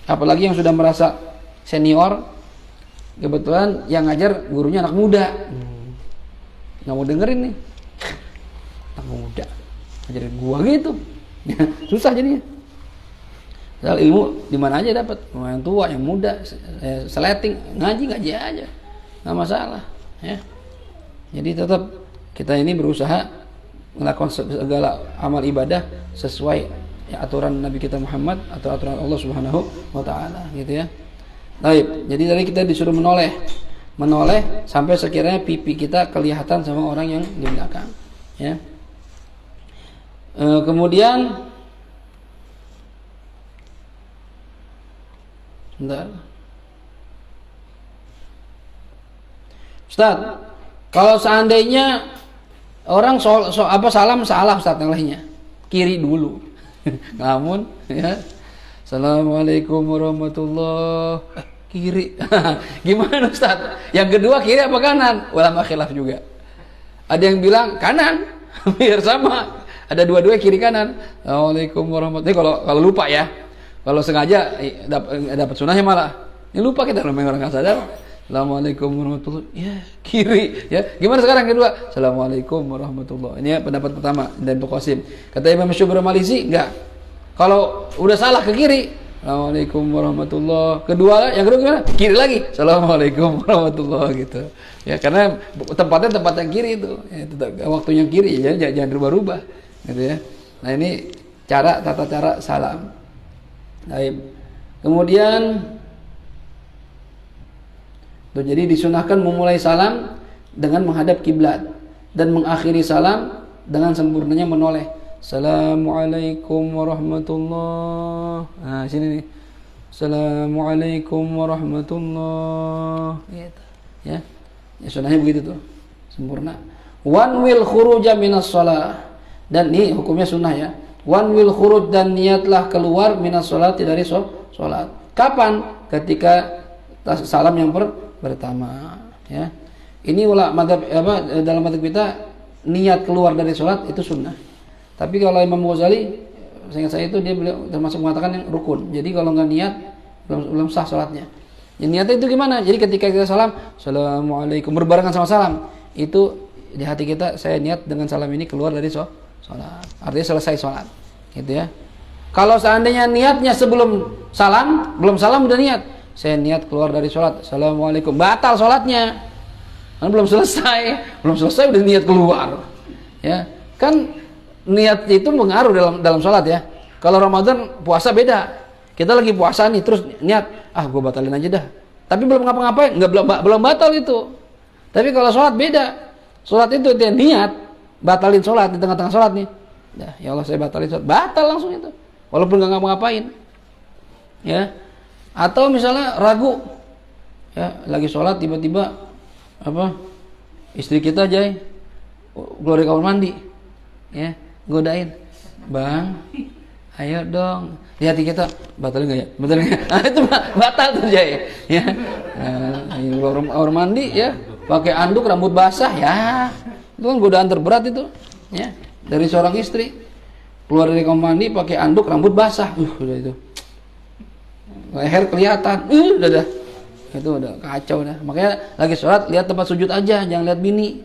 Apalagi yang sudah merasa senior, kebetulan yang ngajar gurunya anak muda. Nggak mau dengerin nih. Anak muda ngajarin gua gitu. Susah jadinya. Soal ilmu di mana aja dapat, yang tua, yang muda, seleting, ngaji aja, nggak masalah, ya. Jadi tetap kita ini berusaha melakukan segala amal ibadah sesuai ya, aturan Nabi kita Muhammad atau aturan Allah Subhanahu wa taala, gitu ya. Baik, jadi tadi kita disuruh menoleh sampai sekiranya pipi kita kelihatan sama orang yang di belakang, ya. Kemudian sebentar. Ustaz, kalau seandainya orang salam salah Ustaz yang lainnya, kiri dulu. Namun ya. Assalamualaikum warahmatullahi kiri. Gimana Ustaz? Yang kedua kiri apa kanan? Ulama khilaf juga. Ada yang bilang kanan, biar sama. Ada dua-dua kiri kanan. Assalamualaikum warahmatullahi. Kalau lupa ya. Kalau sengaja dapat sunahnya malah. Ini lupa kita namanya orang nggak sadar. Assalamualaikum warahmatullahi. Ya, kiri. Ya, gimana sekarang kedua? Assalamualaikum warahmatullahi. Ini ya, pendapat pertama dan Qasim. Kata Imam Syukur Malisi, enggak. Kalau udah salah ke kiri, Assalamualaikum warahmatullahi. Kedua, yang kedua gimana? Kiri lagi. Assalamualaikum warahmatullahi gitu. Ya, karena tempatnya tempat yang kiri itu. Ya, waktunya kiri, ya jangan rubah-rubah, gitu ya. Nah, ini tata cara salam. Baik. Kemudian jadi disunahkan memulai salam dengan menghadap kiblat dan mengakhiri salam dengan sempurnanya menoleh. Assalamualaikum warahmatullahi. Nah, sini nih. Assalamualaikum warahmatullahi. Gitu. Ya. Ya sunnahnya begitu tuh. Sempurna. One will khuruja minas shalah. Dan ini hukumnya sunnah ya. One will khuruj dan niatlah keluar minas sholat dari sholat. Kapan? Ketika salam yang pertama. Ya. Ini dalam madhab kita niat keluar dari sholat itu sunnah. Tapi kalau Imam Ghazali, seingat saya itu beliau termasuk mengatakan yang rukun. Jadi kalau nggak niat belum sah sholatnya. Ya, niatnya itu gimana? Jadi ketika kita salam, Assalamualaikum berbarengan sama salam, itu di hati kita saya niat dengan salam ini keluar dari sholat, artinya selesai sholat, gitu ya. Kalau seandainya niatnya sebelum salam, belum salam udah niat, saya niat keluar dari sholat, Assalamualaikum, batal sholatnya, kan belum selesai udah niat keluar, ya. Kan niat itu mengaruh dalam sholat ya. Kalau Ramadan puasa beda, kita lagi puasa nih terus niat, gue batalin aja dah, tapi belum ngapa-ngapain, belum batal itu. Tapi kalau sholat beda, sholat itu dia niat batalin sholat di tengah-tengah sholat nih. Ya Allah saya batalin sholat, batal langsung itu. Walaupun nggak ngapa-ngapain. Ya. Atau misalnya ragu, ya lagi sholat tiba-tiba istri kita keluar dari kamar mandi, ya godain, bang, ayo dong. Di hati kita batalin nggak ya? Batalin nggak? Itu batal tuh ya. Keluar kamar mandi ya. Pakai anduk rambut basah ya, itu kan godaan terberat itu ya dari seorang istri. Keluar dari kamar mandi pakai anduk rambut basah, udah itu leher kelihatan, udah itu udah kacau dah. Makanya lagi sholat lihat tempat sujud aja, jangan lihat bini.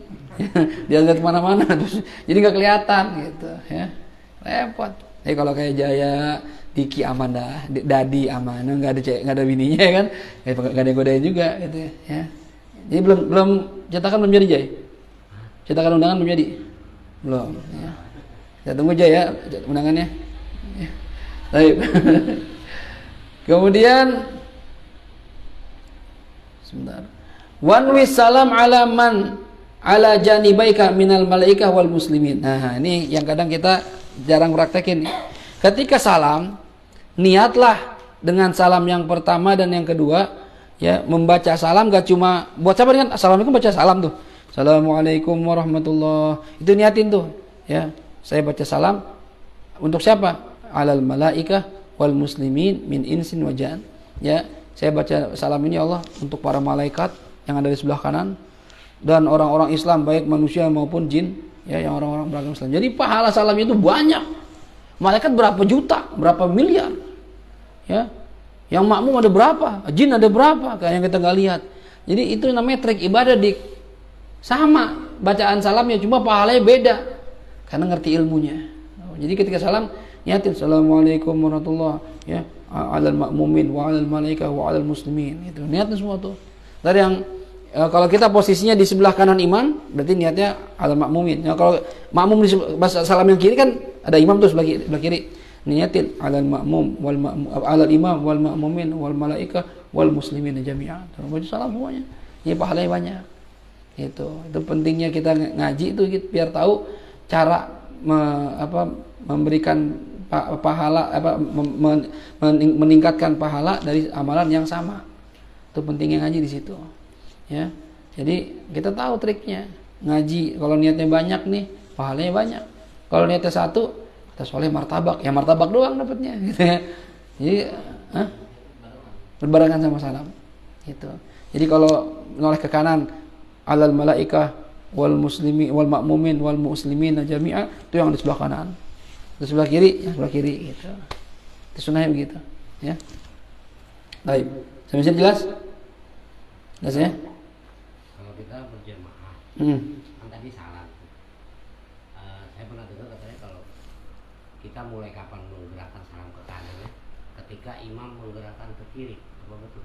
Dia lihat kemana-mana terus jadi nggak kelihatan gitu ya, repot. Kalau kayak Jaya Diki aman dah, Dadi aman, nggak ada bininya kan, nggak ada yang godain juga gitu ya. Jadi belum cetakan belum jadi Jay. Cetakan undangan belum jadi. Belum ya. Kita tunggu Jay ya undangannya. Ya. Baik. Kemudian sebentar. Wanwi salam ala man ala janibaika minal malaikah wal muslimin. Nah, ini yang kadang kita jarang praktekin. Ketika salam, niatlah dengan salam yang pertama dan yang kedua. Ya, membaca salam gak cuma buat siapa dengan assalamualaikum baca salam tuh. Assalamualaikum warahmatullahi. Itu niatin tuh, ya. Saya baca salam untuk siapa? Alal malaikah wal muslimin min insin wa jan. Ya, saya baca salam ini Allah untuk para malaikat yang ada di sebelah kanan dan orang-orang Islam baik manusia maupun jin, ya, yang orang-orang beragama Islam. Jadi pahala salamnya itu banyak. Malaikat berapa juta, berapa miliar. Ya. Yang makmum ada berapa? Jin ada berapa? Kayak yang kita nggak lihat. Jadi itu namanya trik ibadah sama bacaan salamnya, cuma pahalanya beda karena ngerti ilmunya. Jadi ketika salam niatin assalamualaikum warahmatullah ya alal makmumin wa alal malaikah wa alal muslimin. Itu niatnya semua tuh. Dari yang kalau kita posisinya di sebelah kanan imam, berarti niatnya alal makmumin. Ya, kalau makmum di salam yang kiri kan ada imam tuh sebelah kiri. Niatin alal makmum wal alal imam wal makmumin wal malaikah wal muslimin jami'an. Baca salam semuanya. Ini pahalanya banyak. Itu pentingnya kita ngaji itu biar tahu cara memberikan pahala meningkatkan pahala dari amalan yang sama. Itu pentingnya ngaji di situ. Ya. Jadi kita tahu triknya. Ngaji kalau niatnya banyak nih, pahalanya banyak. Kalau niatnya satu, kita soleh martabak, ya martabak doang dapatnya gitu ya. Jadi berbarengan sama salam. Gitu. Jadi kalau menoleh ke kanan alal malaikah wal muslimi wal makmumin wal muslimin jami'a, itu yang di sebelah kanan. Di sebelah kiri, yang sebelah kiri gitu. Itu sunnahnya begitu, ya. Baik. Sampai jelas? Jelas ya? Kalau kita berjamaah, kan tadi salam. Saya pernah dengar katanya kalau kita mulai kapan menggerakkan salam ke kanan ya, ketika imam menggerakkan ke kiri, apa betul?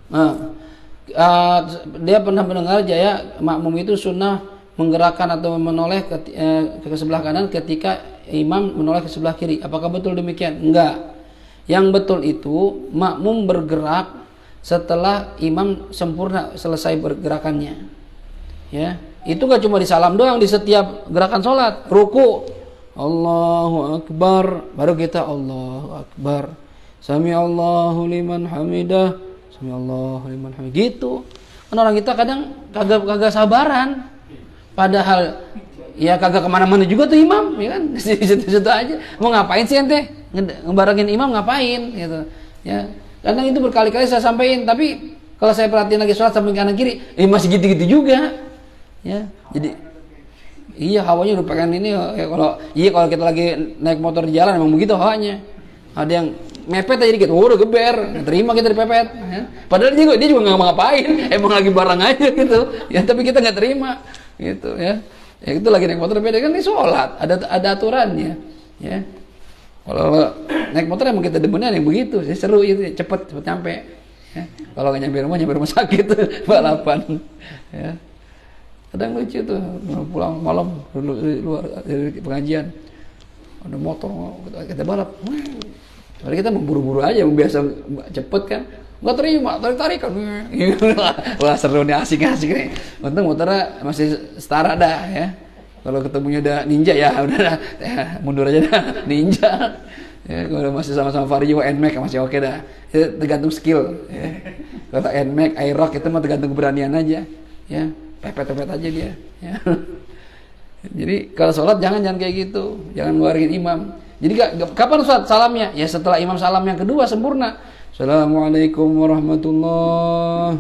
Dia pernah mendengar Jaya makmum itu sunnah menggerakkan atau menoleh ke sebelah kanan ketika imam menoleh ke sebelah kiri. Apakah betul demikian? Enggak. Yang betul itu makmum bergerak setelah imam sempurna selesai bergerakannya. Ya, itu gak cuma di salam doang, di setiap gerakan sholat. Ruku, Allahu Akbar, baru kita Allahu Akbar. Sami Allahu liman hamidah, Sami Allahu liman hamidah. Gitu. Kan orang kita kadang kagak sabaran. Padahal ya kagak kemana-mana juga tuh imam, ya kan? Di situ aja. Mau ngapain sih ente? Ngebarengin imam ngapain? Gitu. Ya. Kadang itu berkali-kali saya sampaikan, tapi kalau saya perhatiin lagi sholat sampai kanan kiri, masih gitu-gitu juga. Ya, jadi iya hawanya udah pengen ini ya, kalau kita lagi naik motor di jalan emang begitu hawanya. Ada yang mepet aja dikit, udah geber, nggak terima kita dipepet. Ya. Padahal dia juga nggak ngapain, emang lagi bareng aja gitu. Ya tapi kita nggak terima, gitu ya. Ya itu lagi naik motor beda kan ini sholat, ada aturannya. Ya. Kalau naik motor emang kita demennya yang begitu, sih seru itu, cepet nyampe. Ya. Kalau nggak nyampe rumah sakit balapan. Ya. Kadang lucu tuh pulang malam luar dari pengajian ada motor kita balap, padahal kita buru-buru aja biasa cepet kan, nggak terima tarik-tarikan. Wah seru nih, asik nih. Untung motornya masih setara dah ya. Kalau ketemunya udah ninja ya udah dah, mundur aja dah ninja. Ya, kalau masih sama-sama Vario, NMAX masih oke dah. Itu tergantung skill. Ya. Kalau NMAX, Aerox itu mah tergantung keberanian aja. Ya. Pepet-pepet aja dia. Ya. Jadi kalau sholat jangan kayak gitu, jangan ngeluarin imam. Jadi kapan sholat salamnya? Ya setelah imam salam yang kedua sempurna. Assalamualaikum warahmatullah.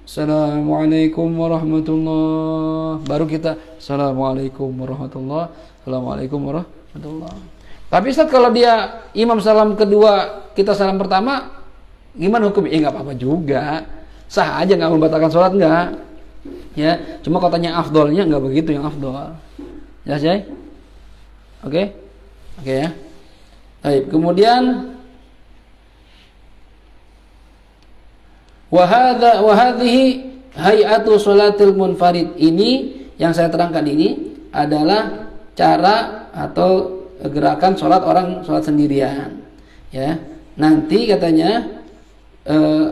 Assalamualaikum warahmatullah. Baru kita Assalamualaikum warahmatullah. Assalamualaikum warahmatullah. Tapi Ustaz kalau dia imam salam kedua, kita salam pertama, gimana hukumnya? Nggak apa-apa juga. Sah aja, nggak membatalkan sholat nggak. Ya, cuma kalau tanya afdolnya nggak begitu yang afdol. Jelas ya? Oke ya. Baik, kemudian wa hadhihi hay'atu sholatil munfarid. Ini yang saya terangkan ini adalah cara atau gerakan sholat orang sholat sendirian. Ya, nanti katanya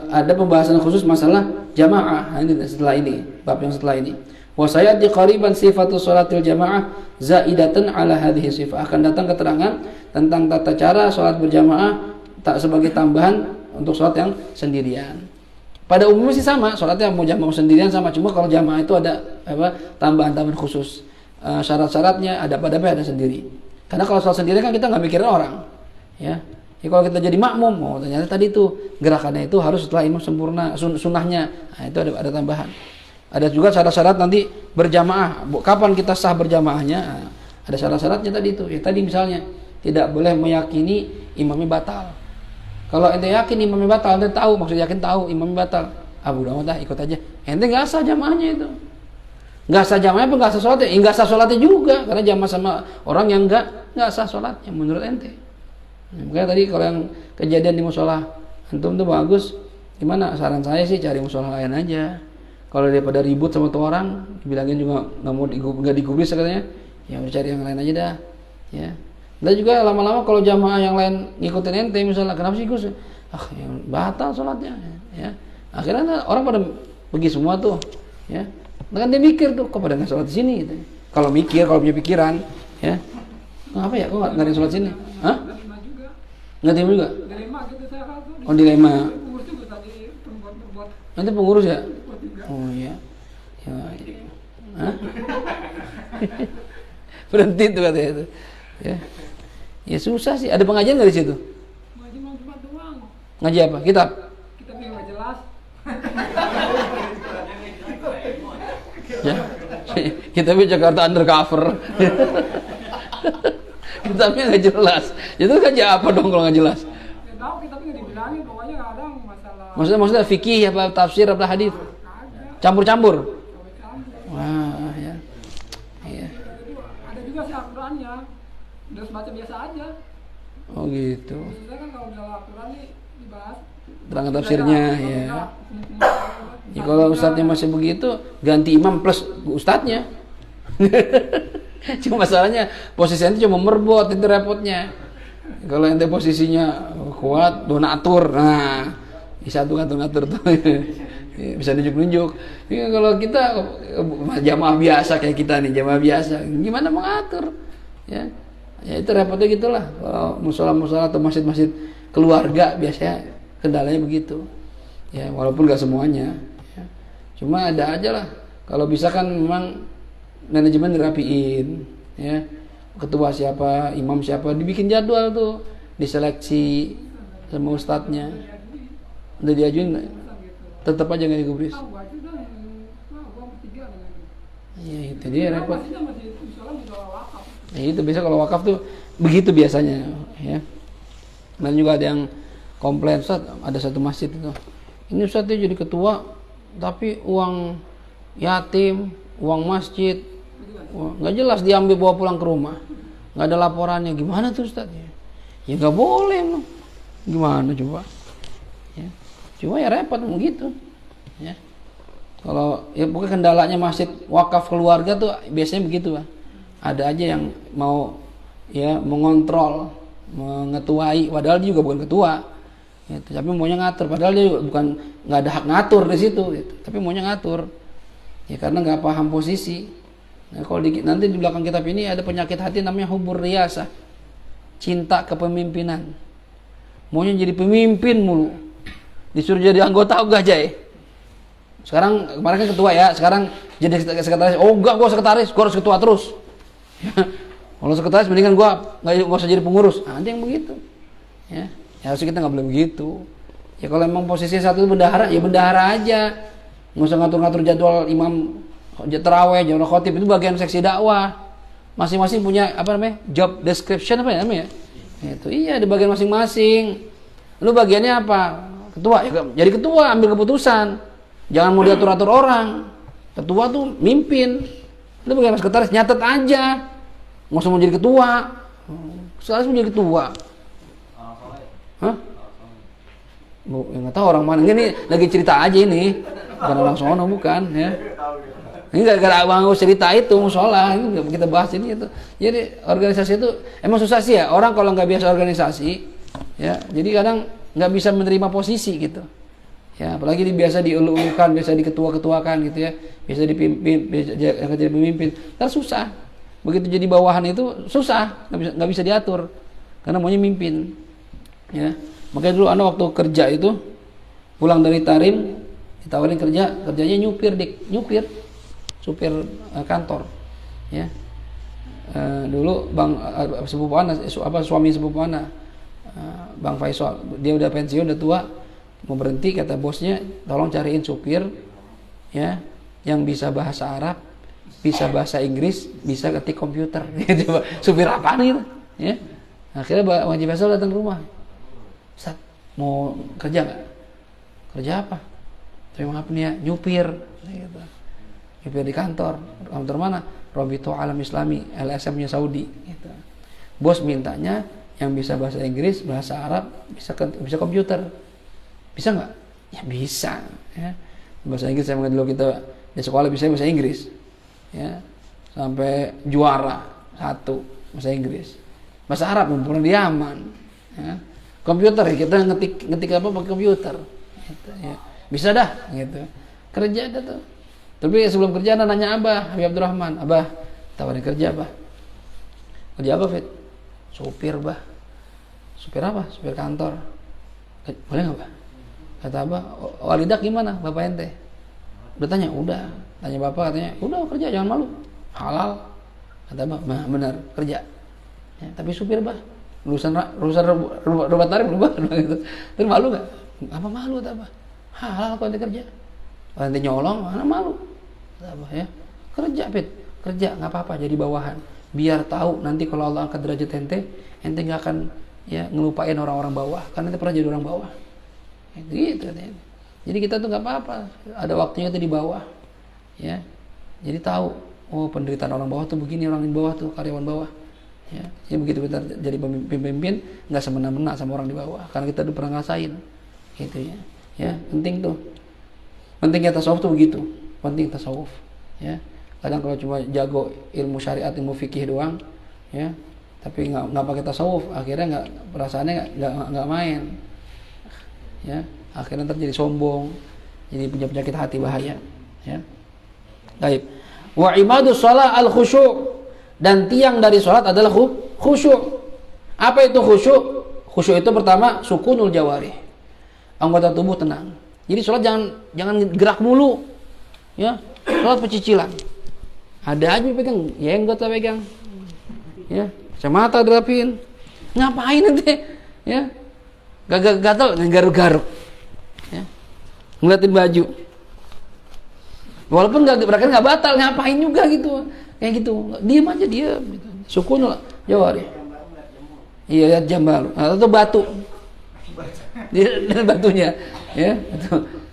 ada pembahasan khusus masalah jamaah setelah ini, bab yang setelah ini. Wa sayati qariban sifatu sholatil jamaah zaidatan ala hadhihi sifah. Akan datang keterangan tentang tata cara sholat berjamaah tak sebagai tambahan untuk sholat yang sendirian. Pada umumnya sih sama, sholatnya mau jamaah sendirian sama, cuma kalau jamaah itu ada tambahan-tambahan khusus. Syarat-syaratnya ada ada sendiri. Karena kalau sholat sendirian kan kita nggak mikirin orang, ya. Ya kalau kita jadi makmum, ternyata tadi itu gerakannya itu harus setelah imam sempurna, sunnahnya. Nah, itu ada tambahan. Ada juga syarat-syarat nanti berjamaah. Kapan kita sah berjamaahnya? Nah, ada syarat-syaratnya tadi itu. Ya tadi misalnya tidak boleh meyakini imamnya batal. Kalau ente yakin imamnya batal, ente tahu, maksud yakin tahu imamnya batal, udah amat dah ikut aja. Ente nggak sah jamaahnya itu. Nggak sah jamaahnya apa nggak sah sholatnya? Nggak sah sholatnya juga, karena jamaah sama orang yang nggak sah sholatnya menurut ente. Makanya tadi kalau yang kejadian di musola antum tuh bagus, gimana? Saran saya sih cari musola lain aja. Kalau daripada ribut sama tuh orang, dibilangin juga nggak digubris katanya, ya udah cari yang lain aja dah. Ya. Dan juga lama-lama kalau jamaah yang lain ngikutin ente misalnya, kenapa sih Gus? Yang batal sholatnya. Ya. Akhirnya orang pada pergi semua tuh. Ya. Kan dia mikir tuh, kok pada nggak sholat di sini? Gitu. Kalau mikir, kalau punya pikiran, ya. Apa ya? Kok nggak ada yang sholat sini? Hah? Nggak terima juga? Dilema gitu saya kan tuh. Oh dilema. Pengurus juga tadi berbuat. Nanti pengurus ya? Oh iya. Ya. Hah? Berhenti tuh katanya itu. Ya. Ya susah sih. Ada pengajian nggak di situ? Ngaji mau cuma doang. Ngaji apa? Kitab? Kita yang nggak jelas. Ya. Kitabnya Jakarta Undercover. Kitabnya nggak jelas. Itu ngaji apa dong kalau nggak jelas? Ya tahu kita nggak dibilangin, pokoknya kadang masalah. Maksudnya fikih apa tafsir apa hadis? Campur-campur. Wah, ya. Iya. Ada juga sih Al-Qur'annya. Terus baca biasa aja. Oh gitu. Maksudnya kan kalau misalnya Al-Qur'an nih dibahas Terangkan tafsirnya, ya. Ya kalau ustadznya masih begitu, ganti imam plus ustadznya. Cuma masalahnya posisi ente cuma merbot, itu repotnya. Kalau ente posisinya kuat, donatur, nah bisa tuh ngatur tuh. Bisa nunjuk-nunjuk. Ya, kalau kita jamaah biasa kayak kita nih, jamaah biasa, gimana mengatur? Ya, ya itu repotnya gitulah. Kalau musola-musola atau masjid-masjid keluarga biasanya kendalanya begitu. Ya walaupun nggak semuanya. Ya. Cuma ada aja lah. Kalau bisa kan memang manajemen dirapiin, ya. Ketua siapa, imam siapa, dibikin jadwal tuh, diseleksi sama ustadznya. Udah diajuin, tetap aja nggak digubris. Ya itu dia repot. Ya itu biasa kalau wakaf tuh begitu biasanya, ya. Dan juga ada yang komplain, Ustaz, ada satu masjid itu. Ini Ustaznya jadi ketua, tapi uang yatim, uang masjid, nggak jelas diambil bawa pulang ke rumah, nggak ada laporannya. Gimana tuh Ustaz? Ya nggak boleh loh. Gimana coba? Ya. Cuma ya repot begitu. Ya. Kalau ya pokoknya kendalanya masjid wakaf keluarga tuh biasanya begitu lah. Ada aja yang mau ya mengontrol, mengetuai, padahal dia juga bukan ketua. Gitu. Tapi maunya ngatur, padahal dia bukan nggak ada hak ngatur di situ. Gitu. Tapi maunya ngatur. Ya karena nggak paham posisi. Nah, kalau nanti di belakang kitab ini ada penyakit hati namanya hubur riyasah, cinta kepemimpinan. Maunya jadi pemimpin mulu, disuruh jadi anggota enggak aja ya. Sekarang kemarin kan ketua ya, sekarang jadi sekretaris. Oh enggak, gua sekretaris, gua harus ketua terus. Kalau sekretaris mendingan gua nggak usah jadi pengurus. Nah, ada yang begitu. Ya, harusnya kita nggak boleh begitu. Ya kalau emang posisi satu bendahara, ya bendahara aja. Nggak usah ngatur-ngatur jadwal imam tarawih, jadwal khotib, itu bagian seksi dakwah. Masing-masing punya apa namanya? Job description apa ya namanya? Itu iya di bagian masing-masing. Lu bagiannya apa? Ketua, ya jadi ketua, ambil keputusan. Jangan mau diatur-atur orang. Ketua tuh mimpin. Lu bagian sekretaris nyatet aja. Nggak usah mau jadi ketua. Sekretaris mau jadi ketua. Hah? Bu, ya nggak tahu orang mana. Ini lagi cerita aja ini. Bukan orang sono bukan ya. Ini gara-gara abang cerita itu musola, ini kita bahas ini itu. Jadi organisasi itu emang susah sih ya. Orang kalau nggak biasa organisasi, ya, jadi kadang nggak bisa menerima posisi gitu. Ya, apalagi biasa dielu-elukan, biasa diketua-ketuakan gitu ya, biasa dipimpin, biasa jadi pemimpin. Terus susah. Begitu jadi bawahan itu susah, nggak bisa diatur, karena maunya mimpin. Ya, makanya dulu anak waktu kerja itu pulang dari Tarim, ditawarin kerjanya nyupir. Supir kantor, ya. Dulu bang sepupu ana, suami sepupu ana, Bang Faisal, dia udah pensiun, udah tua, mau berhenti, kata bosnya, tolong cariin supir, ya, yang bisa bahasa Arab, bisa bahasa Inggris, bisa ketik komputer. Coba supir apaan gitu, ya. Akhirnya Bang Haji Faisal datang ke rumah, Ustaz, mau kerja nggak? Kerja apa? Tapi maaf nih ya, nyupir gitu. Nyupir di kantor mana? Robito Alam Islami, LSM-nya Saudi gitu. Bos mintanya yang bisa bahasa Inggris, bahasa Arab, bisa komputer. Bisa nggak? Ya bisa ya. Bahasa Inggris saya dulu kita di sekolah bisa bahasa Inggris ya, sampai juara 1 bahasa Inggris. Bahasa Arab pun di Yaman ya. Komputer ya, kita ngetik apa pakai komputer gitu, ya. Bisa dah gitu. Kerja dah tuh. Tapi sebelum kerja nanya Abah Habib Abdurrahman, Abah tawarin kerja Abah. Kerja apa Fit? Supir Bah. Supir apa? Supir kantor. Boleh nggak Bah? Kata Abah, walidak gimana Bapak ente? Udah tanya, udah. Tanya Bapak katanya, udah kerja jangan malu. Halal. Kata Abah, nah, benar kerja. Ya, tapi supir Bah. Lulusan rumah tarif Bah gitu. Terus malu nggak? Apa malu kata Abah? Halal kok ente kerja. Kalau ente nyolong mana malu? Kata Abah ya. Kerja Fit, kerja nggak apa-apa jadi bawahan. Biar tahu nanti kalau Allah angkat derajat ente nggak akan ya ngelupain orang-orang bawah. Karena ente pernah jadi orang bawah. Gitu katanya. Jadi kita tuh nggak apa-apa. Ada waktunya tuh di bawah. Ya. Jadi tahu, oh penderitaan orang bawah tuh begini, orang di bawah tuh karyawan bawah. Ya. Jadi begitu kita jadi pemimpin nggak semena-mena sama orang di bawah. Karena kita udah pernah ngerasain. Gitu ya. Ya, penting tuh. Pentingnya tasawuf tuh begitu. Penting tasawuf. Ya. Kadang kalau cuma jago ilmu syariat, ilmu fikih doang, ya, tapi nggak pakai tasawuf, akhirnya perasaannya nggak main, ya, akhirnya ntar jadi sombong, jadi punya penyakit hati bahaya, ya. Baik. Wa imadus shalah al khusyuk, dan tiang dari sholat adalah khusyuk. Apa itu khusyuk? Khusyuk itu pertama sukunul jawarih, anggota tubuh tenang. Jadi sholat jangan gerak mulu, ya. Sholat pecicilan. Ada aja pegang, jenggot lah pegang, ya, kacamata dirapin, ngapain nanti, ya, gatal, garuk-garuk, ya, ngeliatin baju, walaupun nggak batal, ngapain juga gitu, kayak gitu, diam aja dia, sukun lah, jawari, iya jam baru, atau batu, batunya, ya,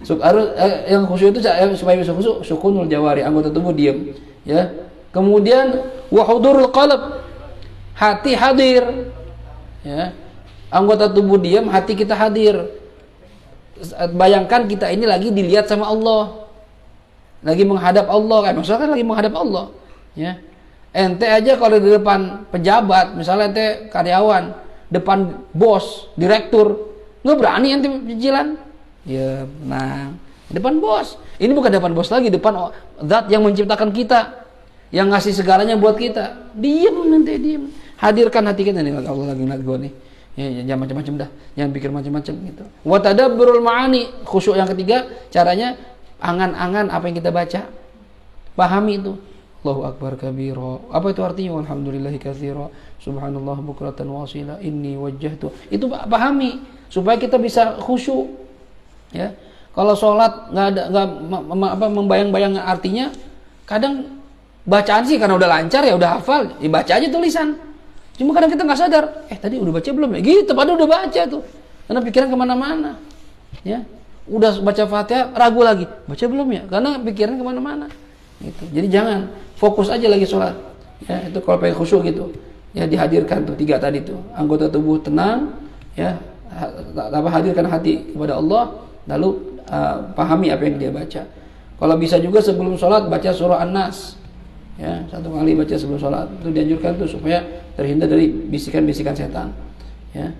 harus yang khusyuk itu supaya bisa khusyuk, sukunul jawari, anggota tubuh diam. Ya, kemudian wahudurul qalb, hati hadir, ya, anggota tubuh diam, hati kita hadir. Bayangkan kita ini lagi dilihat sama Allah, lagi menghadap Allah, maksudnya kan lagi menghadap Allah, ya. Ente aja kalau di depan pejabat, misalnya ente karyawan, depan bos, direktur, nggak berani ente cicilan, ya, nah, depan bos. Ini bukan depan bos lagi, depan zat yang menciptakan kita, yang ngasih segalanya buat kita. Diam nanti, diam. Hadirkan hati kita nih, Allah lagi ngeliat gue nih. Ya, jangan macam-macam dah, jangan pikir macam-macam gitu. Wa tadabburul ma'ani, khusyuk yang ketiga, caranya angan-angan apa yang kita baca. Pahami itu. Allahu akbar kabira. Apa itu artinya? Walhamdulillahi katsira. Subhanallah bukratan wasila. Inni wajjahtu. Itu pahami supaya kita bisa khusyuk. Ya. Kalau sholat nggak membayang-bayang artinya, kadang bacaan sih karena udah lancar ya udah hafal, dibaca aja tulisan. Cuma kadang kita nggak sadar, tadi udah baca belum ya? Gitu, padahal udah baca tuh. Karena pikiran kemana-mana, ya. Udah baca Fatihah ragu lagi, baca belum ya? Karena pikiran kemana-mana. Gitu. Jadi jangan fokus aja lagi sholat. Ya itu kalau pengen khusyuk gitu, ya dihadirkan tuh 3 tadi tuh, anggota tubuh tenang, ya, hadirkan hati kepada Allah, lalu pahami apa yang dia baca. Kalau bisa juga sebelum sholat baca surah An-Nas, ya, 1 kali baca sebelum sholat. Itu dianjurkan tuh supaya terhindar dari bisikan-bisikan setan. Ya.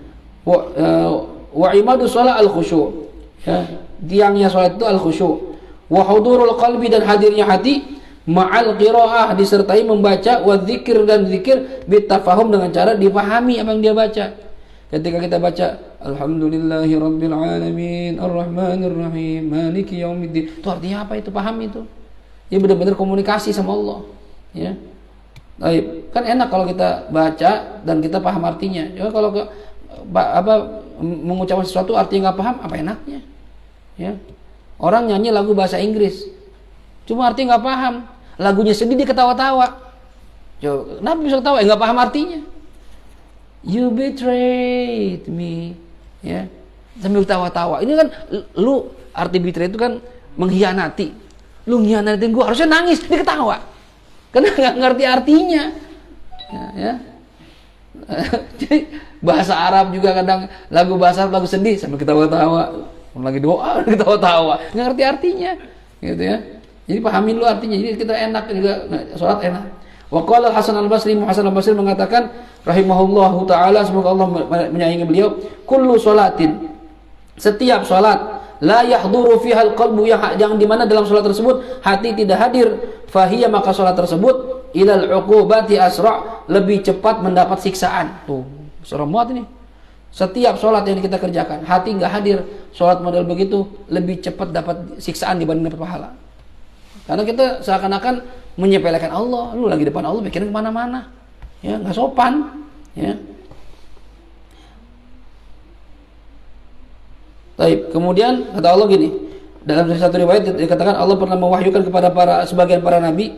Wa imadus shalah al khusyuk. Ya, tiangnya sholat itu al khusyuk. Wa hudurul qalbi, dan hadirnya hati, ma'al qiraah, disertai membaca, wa dzikir, dan zikir, bitafahum, dengan cara dipahami apa yang dia baca. Ketika kita baca Alhamdulillahi Rabbil Alamin Ar-Rahmanir Rahim Maliki Yaumiddin, itu artinya apa? Itu pahami itu. Dia benar-benar komunikasi sama Allah, ya. Baik, kan enak kalau kita baca dan kita paham artinya. Cuma kalau mengucapkan sesuatu artinya nggak paham, apa enaknya? Ya. Orang nyanyi lagu bahasa Inggris, cuma artinya nggak paham. Lagunya sedih dia ketawa-tawa. Coba, kenapa bisa ketawa? Nggak paham artinya. You betrayed me, ya. sambil ketawa-tawa. Ini kan lu arti betray itu kan mengkhianati. Lu nghianatin gue, harusnya nangis, dia ketawa. Karena nggak ngerti artinya. Ya. Jadi bahasa Arab juga kadang lagu bahasa Arab, lagu sedih sambil ketawa-tawa. Lagi doa, ketawa-tawa. Nggak ngerti artinya. Gitu ya. Jadi pahamin lu artinya. Jadi kita enak juga sholat enak. Wa qala Hasan al-Basri, Hasan al-Basri mengatakan rahimahullahu taala, semoga Allah menyayangi beliau, kullu sholatin, setiap salat, la yahduru fiha al-qalbu, yang di mana dalam salat tersebut hati tidak hadir, fahiya, maka salat tersebut ilal uqubati asra, lebih cepat mendapat siksaan. Tuh, serem banget ini. Setiap salat yang kita kerjakan, hati enggak hadir, salat model begitu lebih cepat dapat siksaan dibanding dapat pahala. Karena kita seakan-akan menyepelekan Allah, lu lagi depan Allah mikirin kemana-mana, ya nggak sopan, ya. Baik, kemudian kata Allah gini, dalam satu riwayat dikatakan Allah pernah mewahyukan kepada sebagian para nabi,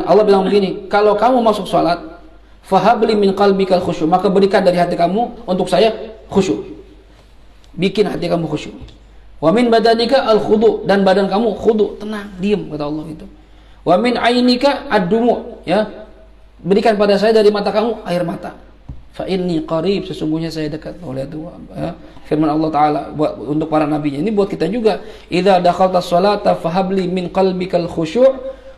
Allah bilang begini, kalau kamu masuk sholat, fahabli min qalbikal khusyuk, maka berikan dari hati kamu untuk saya khusyuk, bikin hati kamu khusyuk. Wa min badanika al khudu, dan badan kamu khudu, tenang, diam, kata Allah itu. Wa min ainika ad-dumu, ya, berikan pada saya dari mata kamu air mata. Fa inni qarib, sesungguhnya saya dekat. Oleh itu ya, firman Allah taala untuk para nabinya, ini buat kita juga. Idza dakhalta sholata fahabli min qalbikal khusyu'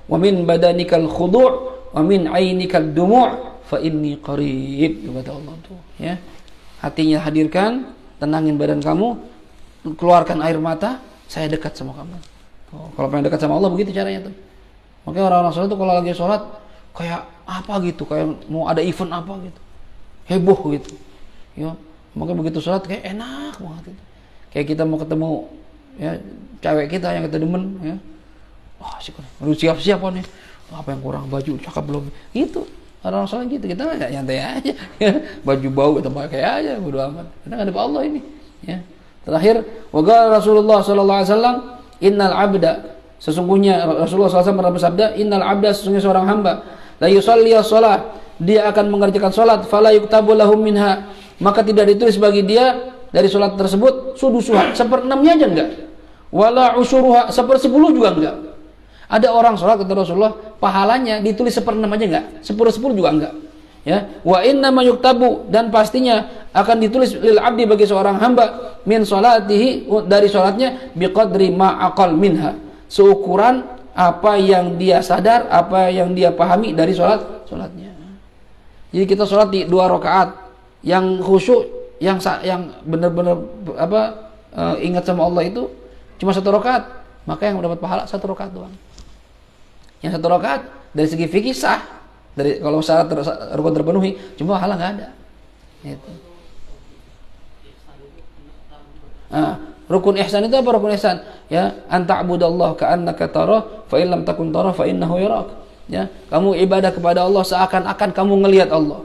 wa min badanikal khudu' wa min ainikal dumu' fa inni qarib, kata Allah tuh, ya. Hatinya hadirkan, tenangin badan kamu, keluarkan air mata, saya dekat sama kamu. Oh, kalau pengen dekat sama Allah begitu caranya tuh. Makanya orang-orang sholat tuh kalau lagi sholat kayak apa gitu, kayak mau ada event apa gitu, heboh gitu, ya. Makanya begitu sholat kayak enak banget gitu. Kayak kita mau ketemu ya cewek kita yang kita demen, ya. Wah, harus siap-siap nih. Apa yang kurang, baju cakep belum? Gitu. Orang-orang sholat gitu, kita nyantai aja, ya. Baju bau kita pakai aja, bodo amat. Kita nggak ada Allah ini, ya. Terakhir, waqala Rasulullah sallallahu alaihi wasallam, innal abda, sesungguhnya Rasulullah SAW pernah bersabda, innal abda, sesungguhnya seorang hamba, la yusalli as-shalah, dia akan mengerjakan salat, fala yuktabu lahu minha, maka tidak ditulis bagi dia dari salat tersebut sudusuha, 1/6-nya aja enggak, wala usyuruha, 1/10 juga enggak. Ada orang salat kata Rasulullah, pahalanya ditulis 1/6 aja enggak, 1/10 juga enggak. Ya, wa inna ma yuktabu, dan pastinya akan ditulis lil abdi, bagi seorang hamba, min salatihi, dari salatnya, biqadri ma aqal minha, seukuran apa yang dia sadar, apa yang dia pahami dari salatnya. Jadi kita salat di 2 rakaat, yang khusyuk, yang benar-benar ingat sama Allah itu cuma 1 rakaat, maka yang mendapat pahala 1 rakaat doang. Yang 1 rakaat dari segi fikih sah, dari kalau syarat rukun terpenuhi, cuma pahala nggak ada. Gitu. Rukun ihsan itu apa? Rukun ihsan, ya, anta'budallaha ka'annaka tarah, fa in lam takun tarah fa innahu yarak. Ya, kamu ibadah kepada Allah seakan-akan kamu ngelihat Allah.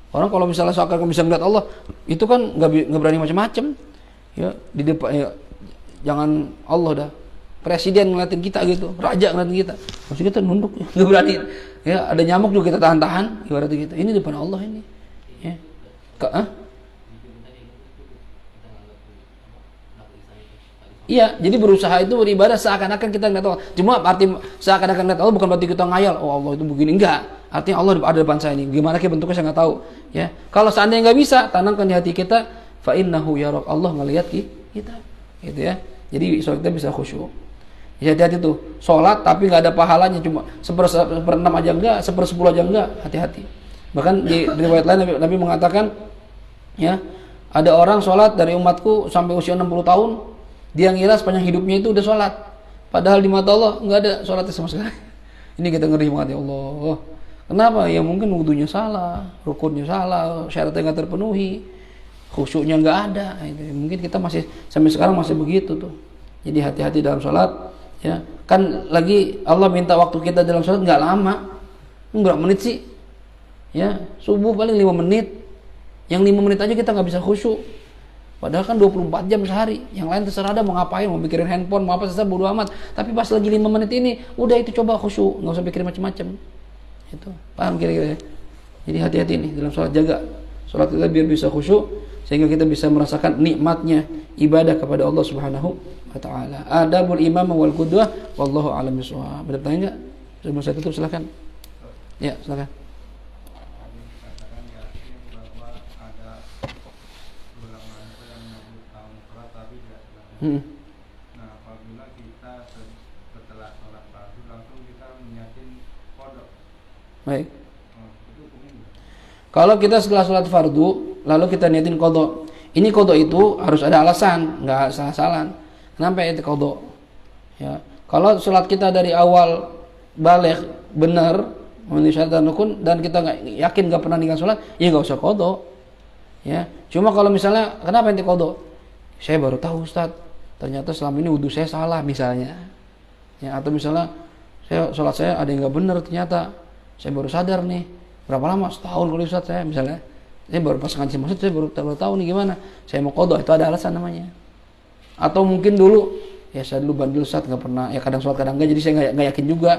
Orang kalau misalnya seakan-akan bisa ngelihat Allah, itu kan nggak berani macam-macam. Ya, di depan, ya, jangan Allah dah. Presiden ngeliatin kita gitu, raja ngeliatin kita, maksudnya kita nunduk, nggak berani. Ya, ada nyamuk juga kita tahan-tahan, ibaratnya gitu. Ini depan Allah ini. Ya. Iya, jadi berusaha itu beribadah seakan-akan kita ngeliat Allah. Cuma arti seakan-akan ngeliat Allah bukan berarti kita ngayal, oh Allah itu begini, enggak. Artinya Allah ada depan saya ini. Gimana kayak bentuknya saya nggak tahu. Ya, kalau seandainya nggak bisa, tanamkan di hati kita, fa innahu yarak, Allah ngelihat kita, gitu ya. Jadi sholat kita bisa khusyuk. Ya, hati-hati tuh, sholat tapi nggak ada pahalanya, cuma 1/6 aja enggak, 1/10 aja enggak, hati-hati. Bahkan di riwayat lain Nabi mengatakan, ya, ada orang sholat dari umatku sampai usia 60 tahun, dia ngira sepanjang hidupnya itu udah sholat, padahal di mata Allah nggak ada sholatnya sama sekali. Ini kita ngeri banget, ya Allah. Kenapa? Ya mungkin wudunya salah, rukunnya salah, syaratnya nggak terpenuhi, khusyuknya nggak ada. Mungkin kita masih sampai sekarang masih begitu tuh. Jadi hati-hati dalam sholat. Ya, kan lagi Allah minta waktu kita dalam sholat nggak lama, berapa menit sih? Ya, subuh paling 5 menit. Yang 5 menit aja kita nggak bisa khusyuk. Padahal kan 24 jam sehari. Yang lain terserah ada mau ngapain, mau mikirin handphone, mau apa saja bodo amat. Tapi pas lagi 5 menit ini, udah itu coba khusyuk, nggak usah pikirin macam-macam. Itu, paham kira-kira? Jadi hati-hati nih dalam sholat, jaga sholat kita biar bisa khusyuk. sehingga kita bisa merasakan nikmatnya ibadah kepada Allah Subhanahu wa taala. Adabul imam wal qudwah wallahu a'lam bishawab. Ada pertanyaan enggak? Sebelum saya tutup silakan. Ya, silakan. Nah, apabila kita setelah sholat fardu langsung kita menyiapin kodok. Baik. Itu hukumnya. Kalau kita setelah sholat fardu lalu kita niatin kodok, ini kodok itu harus ada alasan, nggak salah-salan. Kenapa itu kodok? Ya, kalau sholat kita dari awal balik benar memenuhi syarat dan rukun dan kita nggak yakin nggak pernah ninggal sholat, ya nggak usah kodok. Ya, cuma kalau misalnya kenapa ente kodok? Saya baru tahu Ustaz, ternyata selama ini wudhu saya salah misalnya. Ya, atau misalnya sholat saya ada yang nggak benar ternyata, saya baru sadar nih. Berapa lama? Setahun kali Ustaz saya misalnya. Saya baru pas ngaji maksud saya baru tahu nih gimana. Saya mau kodok, itu ada alasan namanya. Atau mungkin dulu ya saya dulu bandel Ustaz nggak pernah, ya kadang sholat kadang enggak, jadi saya nggak yakin juga.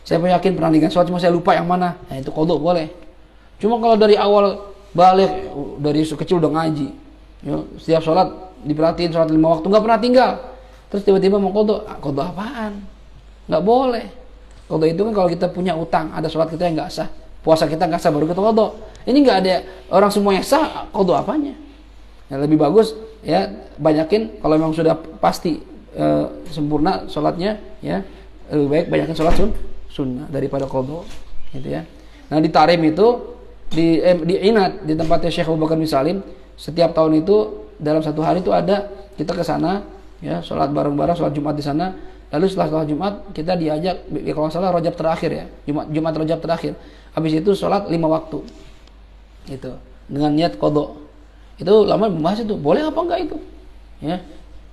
Saya yakin pernah ninggal sholat cuma saya lupa yang mana. Nah itu kodok boleh. Cuma kalau dari awal balik dari kecil udah ngaji, ya, setiap sholat diperhatiin sholat 5 waktu nggak pernah tinggal, terus tiba-tiba mau kodok, kodok apaan? Nggak boleh. Kodok itu kan kalau kita punya utang, ada sholat kita yang nggak sah, puasa kita nggak sah baru kita kodok. Ini nggak ada orang semuanya sah, kodok apanya? Yang lebih bagus ya banyakin kalau memang sudah pasti sempurna sholatnya, ya lebih baik banyakin sholat sunnah daripada kodok, gitu ya. Nah di Tarim itu di Inat di tempatnya Syekh Abu Bakar bin Salim, setiap tahun itu dalam satu hari itu ada kita ke sana ya sholat bareng-bareng sholat Jumat di sana. Lalu setelah sholat Jumat kita diajak ya, kalau nggak salah Rajab terakhir ya, Jumat Rajab terakhir. Habis itu sholat 5 waktu. Itu dengan niat qadha. Itu lama membahas itu boleh apa enggak itu. Ya.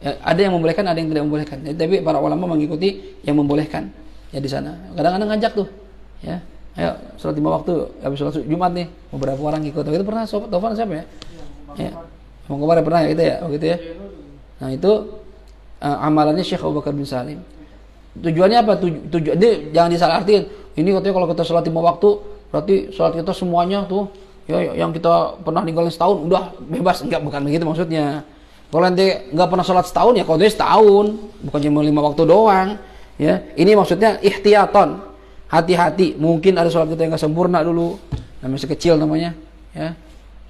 Ya, ada yang membolehkan, ada yang tidak membolehkan. Ya, tapi para ulama mengikuti yang membolehkan ya di sana. Kadang-kadang ngajak tuh ya. Ayo sholat 5 waktu habis sholat Jumat nih, beberapa orang ikut. Itu pernah Taufan siapa ya? Ya. Mau kemarin pernah ya gitu ya, begitu ya. Nah itu amalannya Syekh Abu Bakar bin Salim. Tujuannya apa? Tujuan dia jangan disalahartiin. Ini katanya kalau kita sholat 5 waktu, berarti sholat kita semuanya tuh ya yang kita pernah ninggalin setahun udah bebas. Enggak, bukan begitu maksudnya. Kalau nanti nggak pernah sholat setahun ya kalau dia setahun, bukan cuma 5 waktu doang. Ya, ini maksudnya ihtiyaton, hati-hati. Mungkin ada sholat kita yang nggak sempurna dulu, masih kecil namanya. Ya,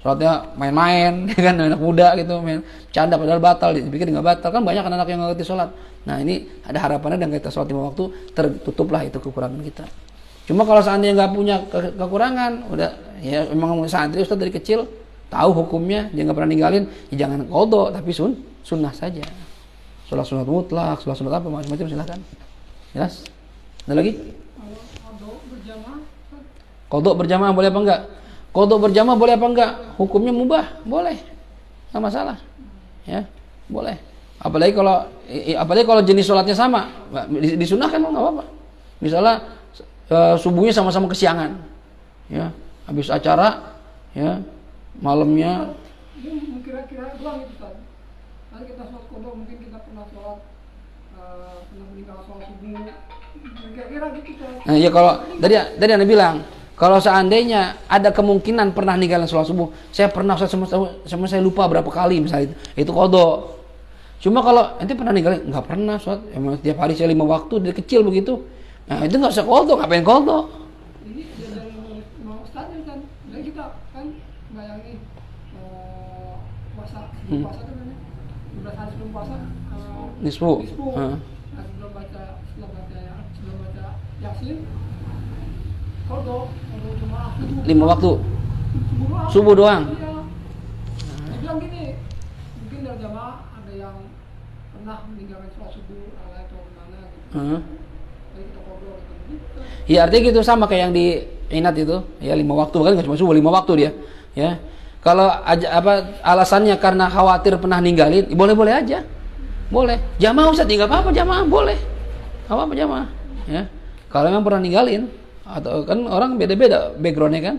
sholatnya main-main, kan anak muda gitu, main canda padahal batal, dipikir nggak batal, kan banyak anak yang nggak ngerti sholat. Nah ini ada harapannya dengan kita sholat 5 waktu tertutuplah itu kekurangan kita. Cuma kalau seandainya nggak punya kekurangan, udah ya memang santri Ustaz dari kecil tahu hukumnya, dia nggak pernah ninggalin, ya jangan qadha tapi sunnah saja. Sholat sunat mutlak, sholat sunat apa macam-macam silakan. Jelas? Ada lagi? Qadha berjamaah boleh apa enggak? Qadha berjamaah boleh apa enggak? Hukumnya mubah, boleh. Enggak masalah. Ya, boleh. Apalagi kalau jenis sholatnya sama, disunahkan enggak apa-apa. Misalnya subuhnya sama-sama kesiangan. Ya, habis acara ya, malamnya kira-kira doang itu kan. Nanti kita sholat qadha mungkin kita pernah sholat pernah meninggal sholat subuh. Kira-kira gitu kan. Nah, ya kalau tadi Anda bilang kalau seandainya ada kemungkinan pernah ninggalin sholat subuh, saya pernah sama saya lupa berapa kali misalnya itu qadha. Cuma kalau ente pernah ninggalin, nggak pernah sholat, emang setiap hari saya 5 waktu dari kecil begitu, nah itu nggak usah qadha, ngapain qadha? Ini dari mau ustaznya kan, jadi kita kan bayangin puasa tuh kan, 12 hari sebelum puasa, Nisfu. Nah, sebelum baca Yasin, qadha cuma 5 waktu. Subuh doang. Iya. Dia bilang gini, mungkin dari jamaah ada yang pernah meninggalkan sholat subuh atau gimana gitu. Jadi kita ngobrol gitu. Ya artinya gitu sama kayak yang di Inat itu, ya 5 waktu kan nggak cuma subuh 5 waktu dia, ya. Kalau alasannya karena khawatir pernah ninggalin, boleh-boleh aja, boleh. Jamaah Ustaz nggak apa-apa jamaah boleh, nggak apa-apa jamaah, ya. Kalau memang pernah ninggalin, atau kan orang beda-beda backgroundnya kan,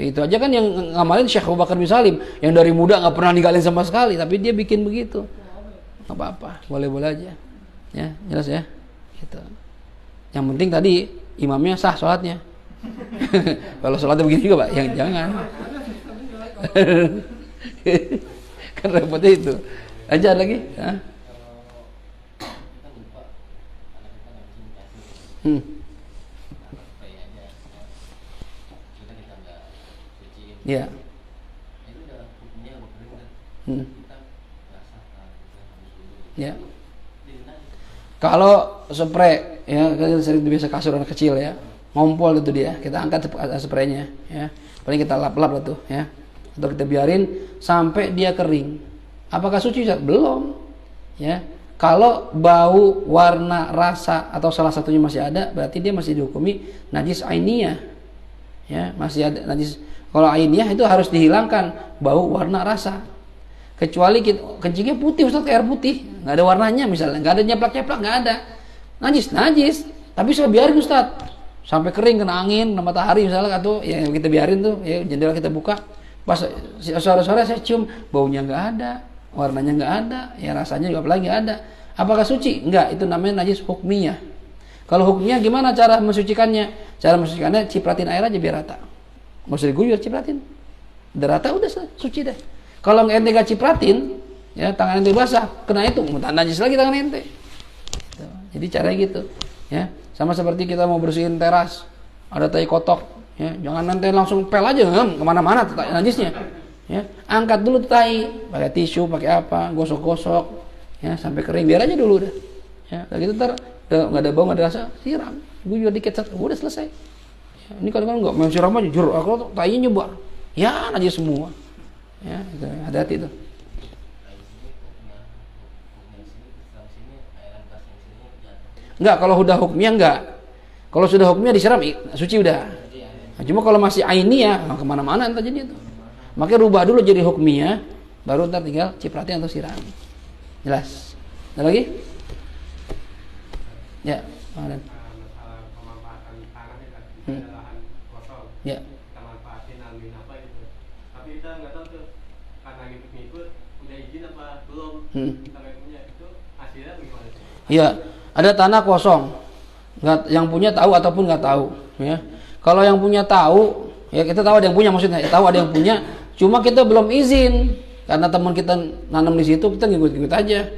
itu aja kan yang ngamalin Syekh Abu Bakar bin Salim, yang dari muda nggak pernah ninggalin sama sekali, tapi dia bikin begitu, nggak apa-apa, boleh-boleh aja, ya jelas ya, gitu. Yang penting tadi imamnya sah sholatnya. Kalau sholatnya begini juga Pak, yang jangan. Kan repotnya itu. Ajar lagi. Hah? Ya. Ya. Kalau spray ya, kan sering biasa kasur anak kecil ya, ngompol gitu dia, kita angkat spraynya ya. Paling kita lap-lap lah tuh ya. Atau kita biarin sampai dia kering. Apakah suci? Belum. Ya. Kalau bau, warna, rasa atau salah satunya masih ada, berarti dia masih dihukumi najis ainiyah. Ya, masih ada najis. Kalau ainiyah itu harus dihilangkan bau, warna, rasa. Kecuali kencingnya putih, Ustaz, kayak air putih, nggak ada warnanya misalnya, nggak ada nyeplak-nyeplak, nggak ada. Najis. Tapi saya biarin, Ustaz, sampai kering kena angin, kena matahari misalnya, atau ya kita biarin tuh, ya jendela kita buka. Pas sore-sore saya cium, baunya nggak ada, warnanya nggak ada, ya rasanya juga apalagi nggak ada. Apakah suci? Enggak, itu namanya najis hukmiyah. Kalau hukmiyah gimana cara mensucikannya? Cara mensucikannya cipratin air aja biar rata. Nggak usah diguyur, cipratin. Udah rata, udah suci deh. Kalau ente gak cipratin, ya tangan ente basah, kena itu, najis lagi tangan ente. Gitu. Jadi caranya gitu, ya. Sama seperti kita mau bersihin teras, ada tai kotok, ya. Jangan ente langsung pel aja, kemana-mana najisnya. Ya, angkat dulu tai, pakai tisu, pakai apa, gosok-gosok, ya sampai kering, biar aja dulu udah. Ya, kayak gitu ntar nggak ada bau, nggak ada rasa, siram, guyur dikit, udah selesai. Ya, ini kadang-kadang nggak mau siram aja, jur, aku tainya nyebar, ya najis semua. Ya, itu, hati-hati itu. Enggak, kalau udah hukumnya enggak. Kalau sudah hukumnya disiram, suci udah. Nah, cuma kalau masih ainiyah, kemana-mana entar jadi itu. Makanya rubah dulu jadi hukumnya, baru ntar tinggal cipratin atau siram. Jelas? Ada lagi? Ya, masalah pemanfaatan tanah ya kan, ada lahan kosong. Ya. Kita manfaatin almin apa gitu. Tapi kita nggak tahu tuh karena ngikut udah izin apa belum. Kita nggak punya, itu hasilnya bagaimana? Iya, ada tanah kosong. Nggak, yang punya tahu ataupun nggak tahu, ya. Kalau yang punya tahu, ya kita tahu ada yang punya, maksudnya tahu ada yang punya, cuma kita belum izin karena teman kita nanam di situ, kita ngikut-ngikut aja,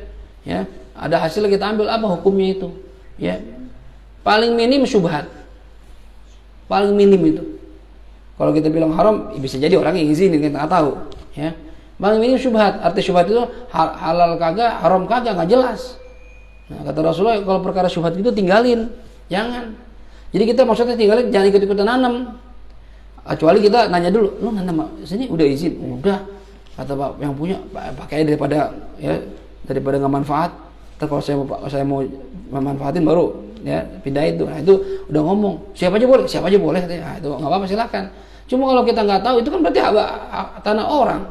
ya. Ada hasil kita ambil, apa hukumnya itu, ya. Paling minim syubhat, paling minim itu. Kalau kita bilang haram, bisa jadi orang yang izinin, kita nggak tahu, ya. Paling minim syubhat, arti syubhat itu halal kagak, haram kagak, nggak jelas. Nah, kata Rasulullah, kalau perkara syubhat itu tinggalin, jangan. Jadi kita maksudnya tinggalin, jangan ikut-ikutan nanam. Kecuali kita nanya dulu, lu nanam sini udah izin? Udah. Kata Pak yang punya, pakai daripada nggak manfaat. Terus kalau saya mau memanfaatin baru ya pindah itu. Nah itu udah ngomong, siapa aja boleh. Nah, itu nggak apa-apa, silakan. Cuma kalau kita nggak tahu, itu kan berarti tanah orang.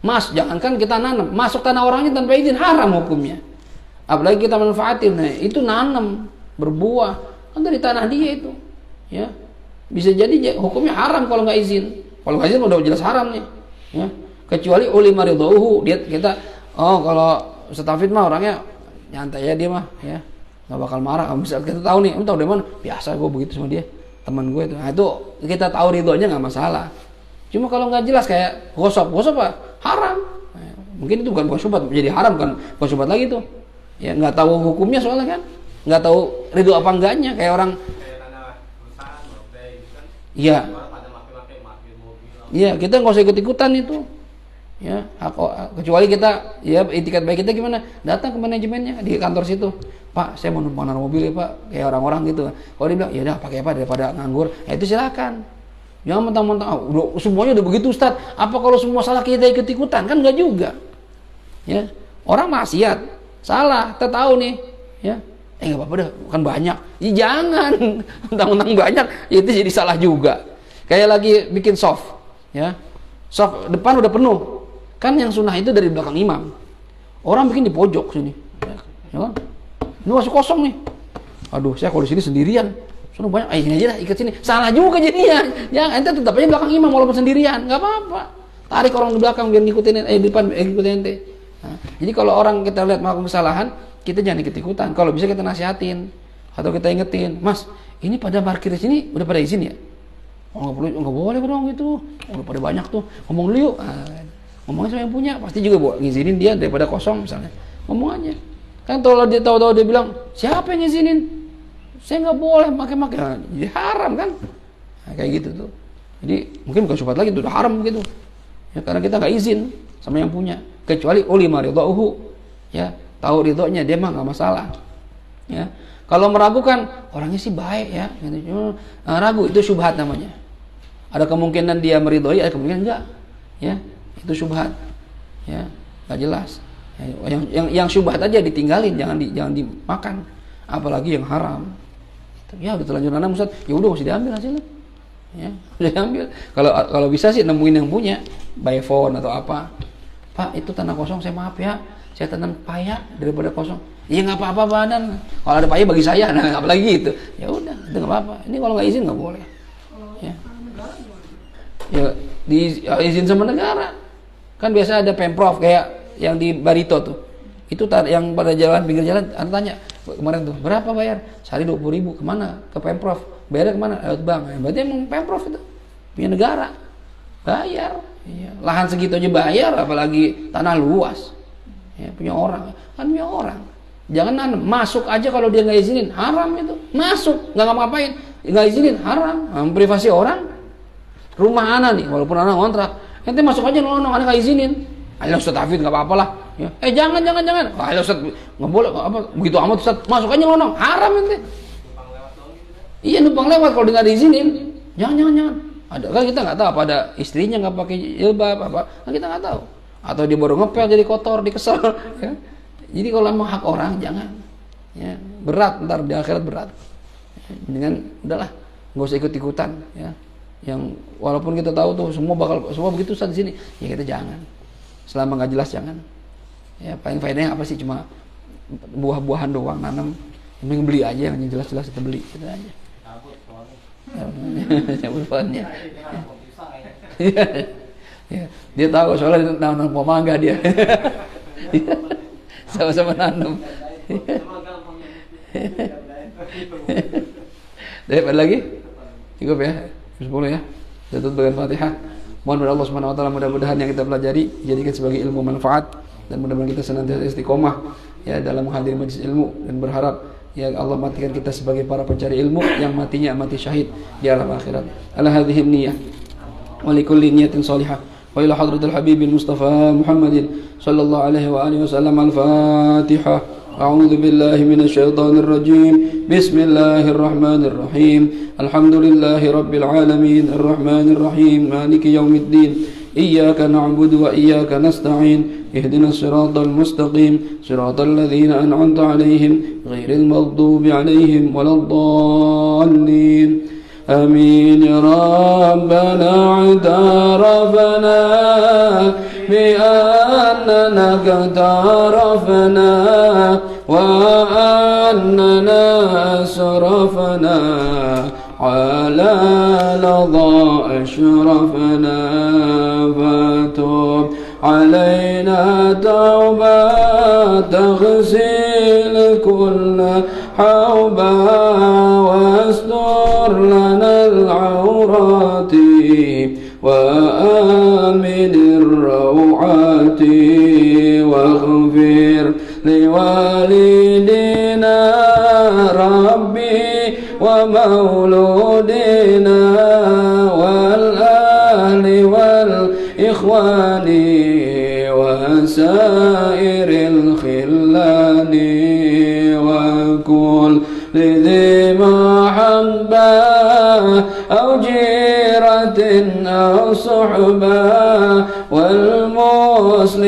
Mas, jangankan kita nanam, masuk tanah orangnya tanpa izin haram hukumnya. Apalagi kita manfaatin, nah itu nanam berbuah kan dari tanah dia itu, ya bisa jadi hukumnya haram kalau nggak izin. Kalau nggak izin udah jelas haram nih, ya. Kecuali ulima ridhohu, kita kalau Ustaz mah orangnya nyantai ya dia mah, ya nggak bakal marah. Kalau misal kita tahu nih, tahu dari mana? Biasa gue begitu sama dia, teman gue itu. Nah itu kita tahu ridhonya nggak masalah. Cuma kalau nggak jelas kayak gosok apa haram. Nah, mungkin itu bukan syubhat, jadi haram kan, bukan syubhat lagi tuh. Ya nggak tahu hukumnya soalnya kan, nggak tahu ridho apa enggaknya, kayak orang. Kayak tanah perusahaan, gitu kan. Iya. Pada pakai mobil. Iya, kita nggak usah ikut-ikutan itu. Ya, kecuali kita, ya itikat baik kita gimana? Datang ke manajemennya di kantor situ. Pak, saya mau numpang mobil ya Pak, kayak orang-orang gitu. Kalau dia bilang, ya udah pakai apa daripada nganggur, ya itu silakan. Jangan mentang-mentang, semuanya udah begitu Ustaz. Apa kalau semua salah kita ikut-ikutan? Kan nggak juga. Ya, orang maksiat, salah, kita tahu nih, ya. Nggak apa-apa dah, kan banyak. Ya, jangan, mentang-mentang banyak, ya itu jadi salah juga. Kayak lagi bikin soft, ya. Soft depan udah penuh. Kan yang sunnah itu dari belakang imam. Orang bikin di pojok sini. Ya kan? Ini masih kosong nih. Aduh, saya kalau di sini sendirian. Soalnya banyak, ini aja lah, ikat sini. Salah juga jadinya. Jangan, ente tetap aja belakang imam walaupun sendirian, nggak apa-apa. Tarik orang di belakang biar ngikutin di depan ngikutin ente. Nah, jadi kalau orang kita lihat melakukan kesalahan, kita jangan ikut-ikutan. Kalau bisa kita nasihatin atau kita ingetin, Mas, ini pada parkir di sini udah pada izin ya? Oh nggak boleh dong gitu. Udah pada banyak tuh. Ngomong dulu yuk. ngomong sama yang punya, pasti juga buat ngizinin dia daripada kosong misalnya. Ngomong aja. Kan kalau dia tahu-tahu dia bilang, siapa yang ngizinin? Saya nggak boleh pakai-pakai. Nah, jadi haram kan? Nah, kayak gitu tuh. Jadi mungkin bukan syubhat lagi, itu udah haram gitu. Ya, karena kita nggak izin sama yang punya, kecuali ulima ridhohu. Ya, tahu ridhonya dia mah nggak masalah. Ya. Kalau meragukan, orangnya sih baik ya, gitu. Ragu itu syubhat namanya. Ada kemungkinan dia meridhoi, ada kemungkinan enggak. Ya, itu syubhat. Ya, nggak jelas. Ya, yang syubhat aja ditinggalin, jangan dimakan. Apalagi yang haram. Ya udah terlanjur nanam Ustaz, ya udah mesti diambil hasilnya. Ya, udah diambil. Kalau bisa sih nemuin yang punya, by phone atau apa. Pak, itu tanah kosong, saya maaf ya. Saya tanam paya daripada kosong. Iya nggak apa-apa badan. Kalau ada paya bagi saya, nah apalagi itu. Ya udah, itu nggak apa-apa. Ini kalau nggak izin nggak boleh. Ya. Ya izin sama negara. Kan biasa ada Pemprov kayak yang di Barito tuh. Itu yang pada jalan pinggir jalan, anda tanya kemarin tuh berapa bayar? Sehari 20.000 kemana? Ke Pemprov. Bayarnya kemana? Lewat bank. Berarti emang Pemprov itu punya negara. Bayar. Iya. Lahan segitu aja bayar, apalagi tanah luas. Ya, punya orang. Kan punya orang. Jangan nanam. Masuk aja kalau dia nggak izinin, haram itu. Masuk, nggak ngapa-ngapain, nggak izinin, haram. Privasi orang. Rumah anak nih, walaupun anak kontrak, ente masuk aja nolong, anak nggak izinin. Ayo Ustaz Hafid nggak apa-apa lah. Ya. Jangan. Ayo Ustaz nggak boleh apa begitu amat Ustaz. Masuk aja nolong, haram ente. Iya numpang lewat kalau dia nggak diizinin. Jangan. Ada kan kita nggak tahu apa ada istrinya nggak pakai jilbab apa, kan kita nggak tahu. Atau dia baru ngepel jadi kotor, dikesel. Ya. Jadi kalau emang hak orang jangan. Ya. Berat ntar di akhirat berat. Dengan udahlah nggak usah ikut-ikutan. Ya. Yang walaupun kita tahu tuh semua begitu Ustaz di sini, ya kita jangan. Selama nggak jelas jangan. Ya paling faedahnya apa sih, cuma buah-buahan doang nanam, mending beli aja yang jelas-jelas kita beli, gitu aja. Cabut pohonnya. Ya, dia tahu soalnya nanam pohon mangga dia. Sama-sama nanam. Dapat lagi? Cukup ya? 10 ya. Kita tutup dengan Fatihah. Mohon kepada Allah Subhanahu wa taala mudah-mudahan yang kita pelajari jadikan sebagai ilmu manfaat dan mudah-mudahan kita senantiasa istiqomah ya dalam menghadiri majelis ilmu dan berharap ya Allah matikan kita sebagai para pencari ilmu yang matinya mati syahid di alam akhirat. Ala hadhihi niyyah wa likulli niyatin salihah wa ila hadratil habibil mustafa Muhammadin sallallahu alaihi wa alihi wasallam al-Fatihah. أعوذ بالله من الشيطان الرجيم بسم الله الرحمن الرحيم الحمد لله رب العالمين الرحمن الرحيم مالك يوم الدين إياك نعبد وإياك نستعين اهدنا الصراط المستقيم صراط الذين أنعمت عليهم غير المغضوب عليهم ولا الضالين آمين يا ربنا اعترفنا بأننا قد عرفنا وأننا أسرفنا على لظى أشرفنا فتوب علينا توبة تغسل كل حوبة واستر لنا العورات وآمن الروعات واغفر لوالدينا ربي ومولودنا والأهل والإخوان وسائر الخلان وكل لذي محبة أو جيرة أو صحبة والمسلمين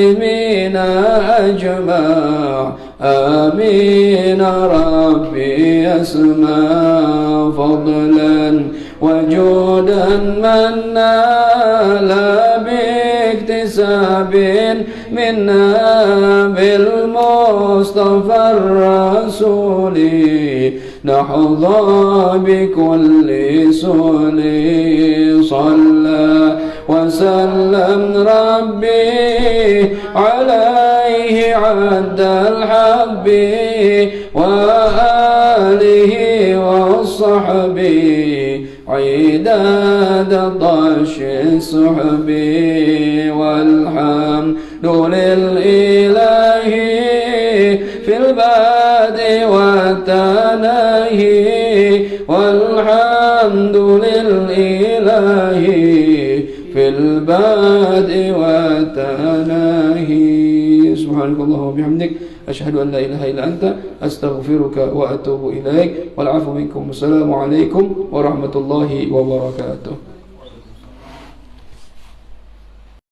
أجمع آمين ربي أسمع فضلا وجودا من نال باكتساب منا بالمصطفى الرسول نحظى بكل سؤل صلى وسلم ربي عليه عد الحب وآله وصحبه عداد طش السحب والحمد لله في البدء والتناهي والحمد لله في البدء والتناهي. سبحانك اللهم وبحمدك أشهد أن لا إله إلا أنت أستغفرك وأتوب إليك والعفو منكم. السلام عليكم ورحمة الله وبركاته.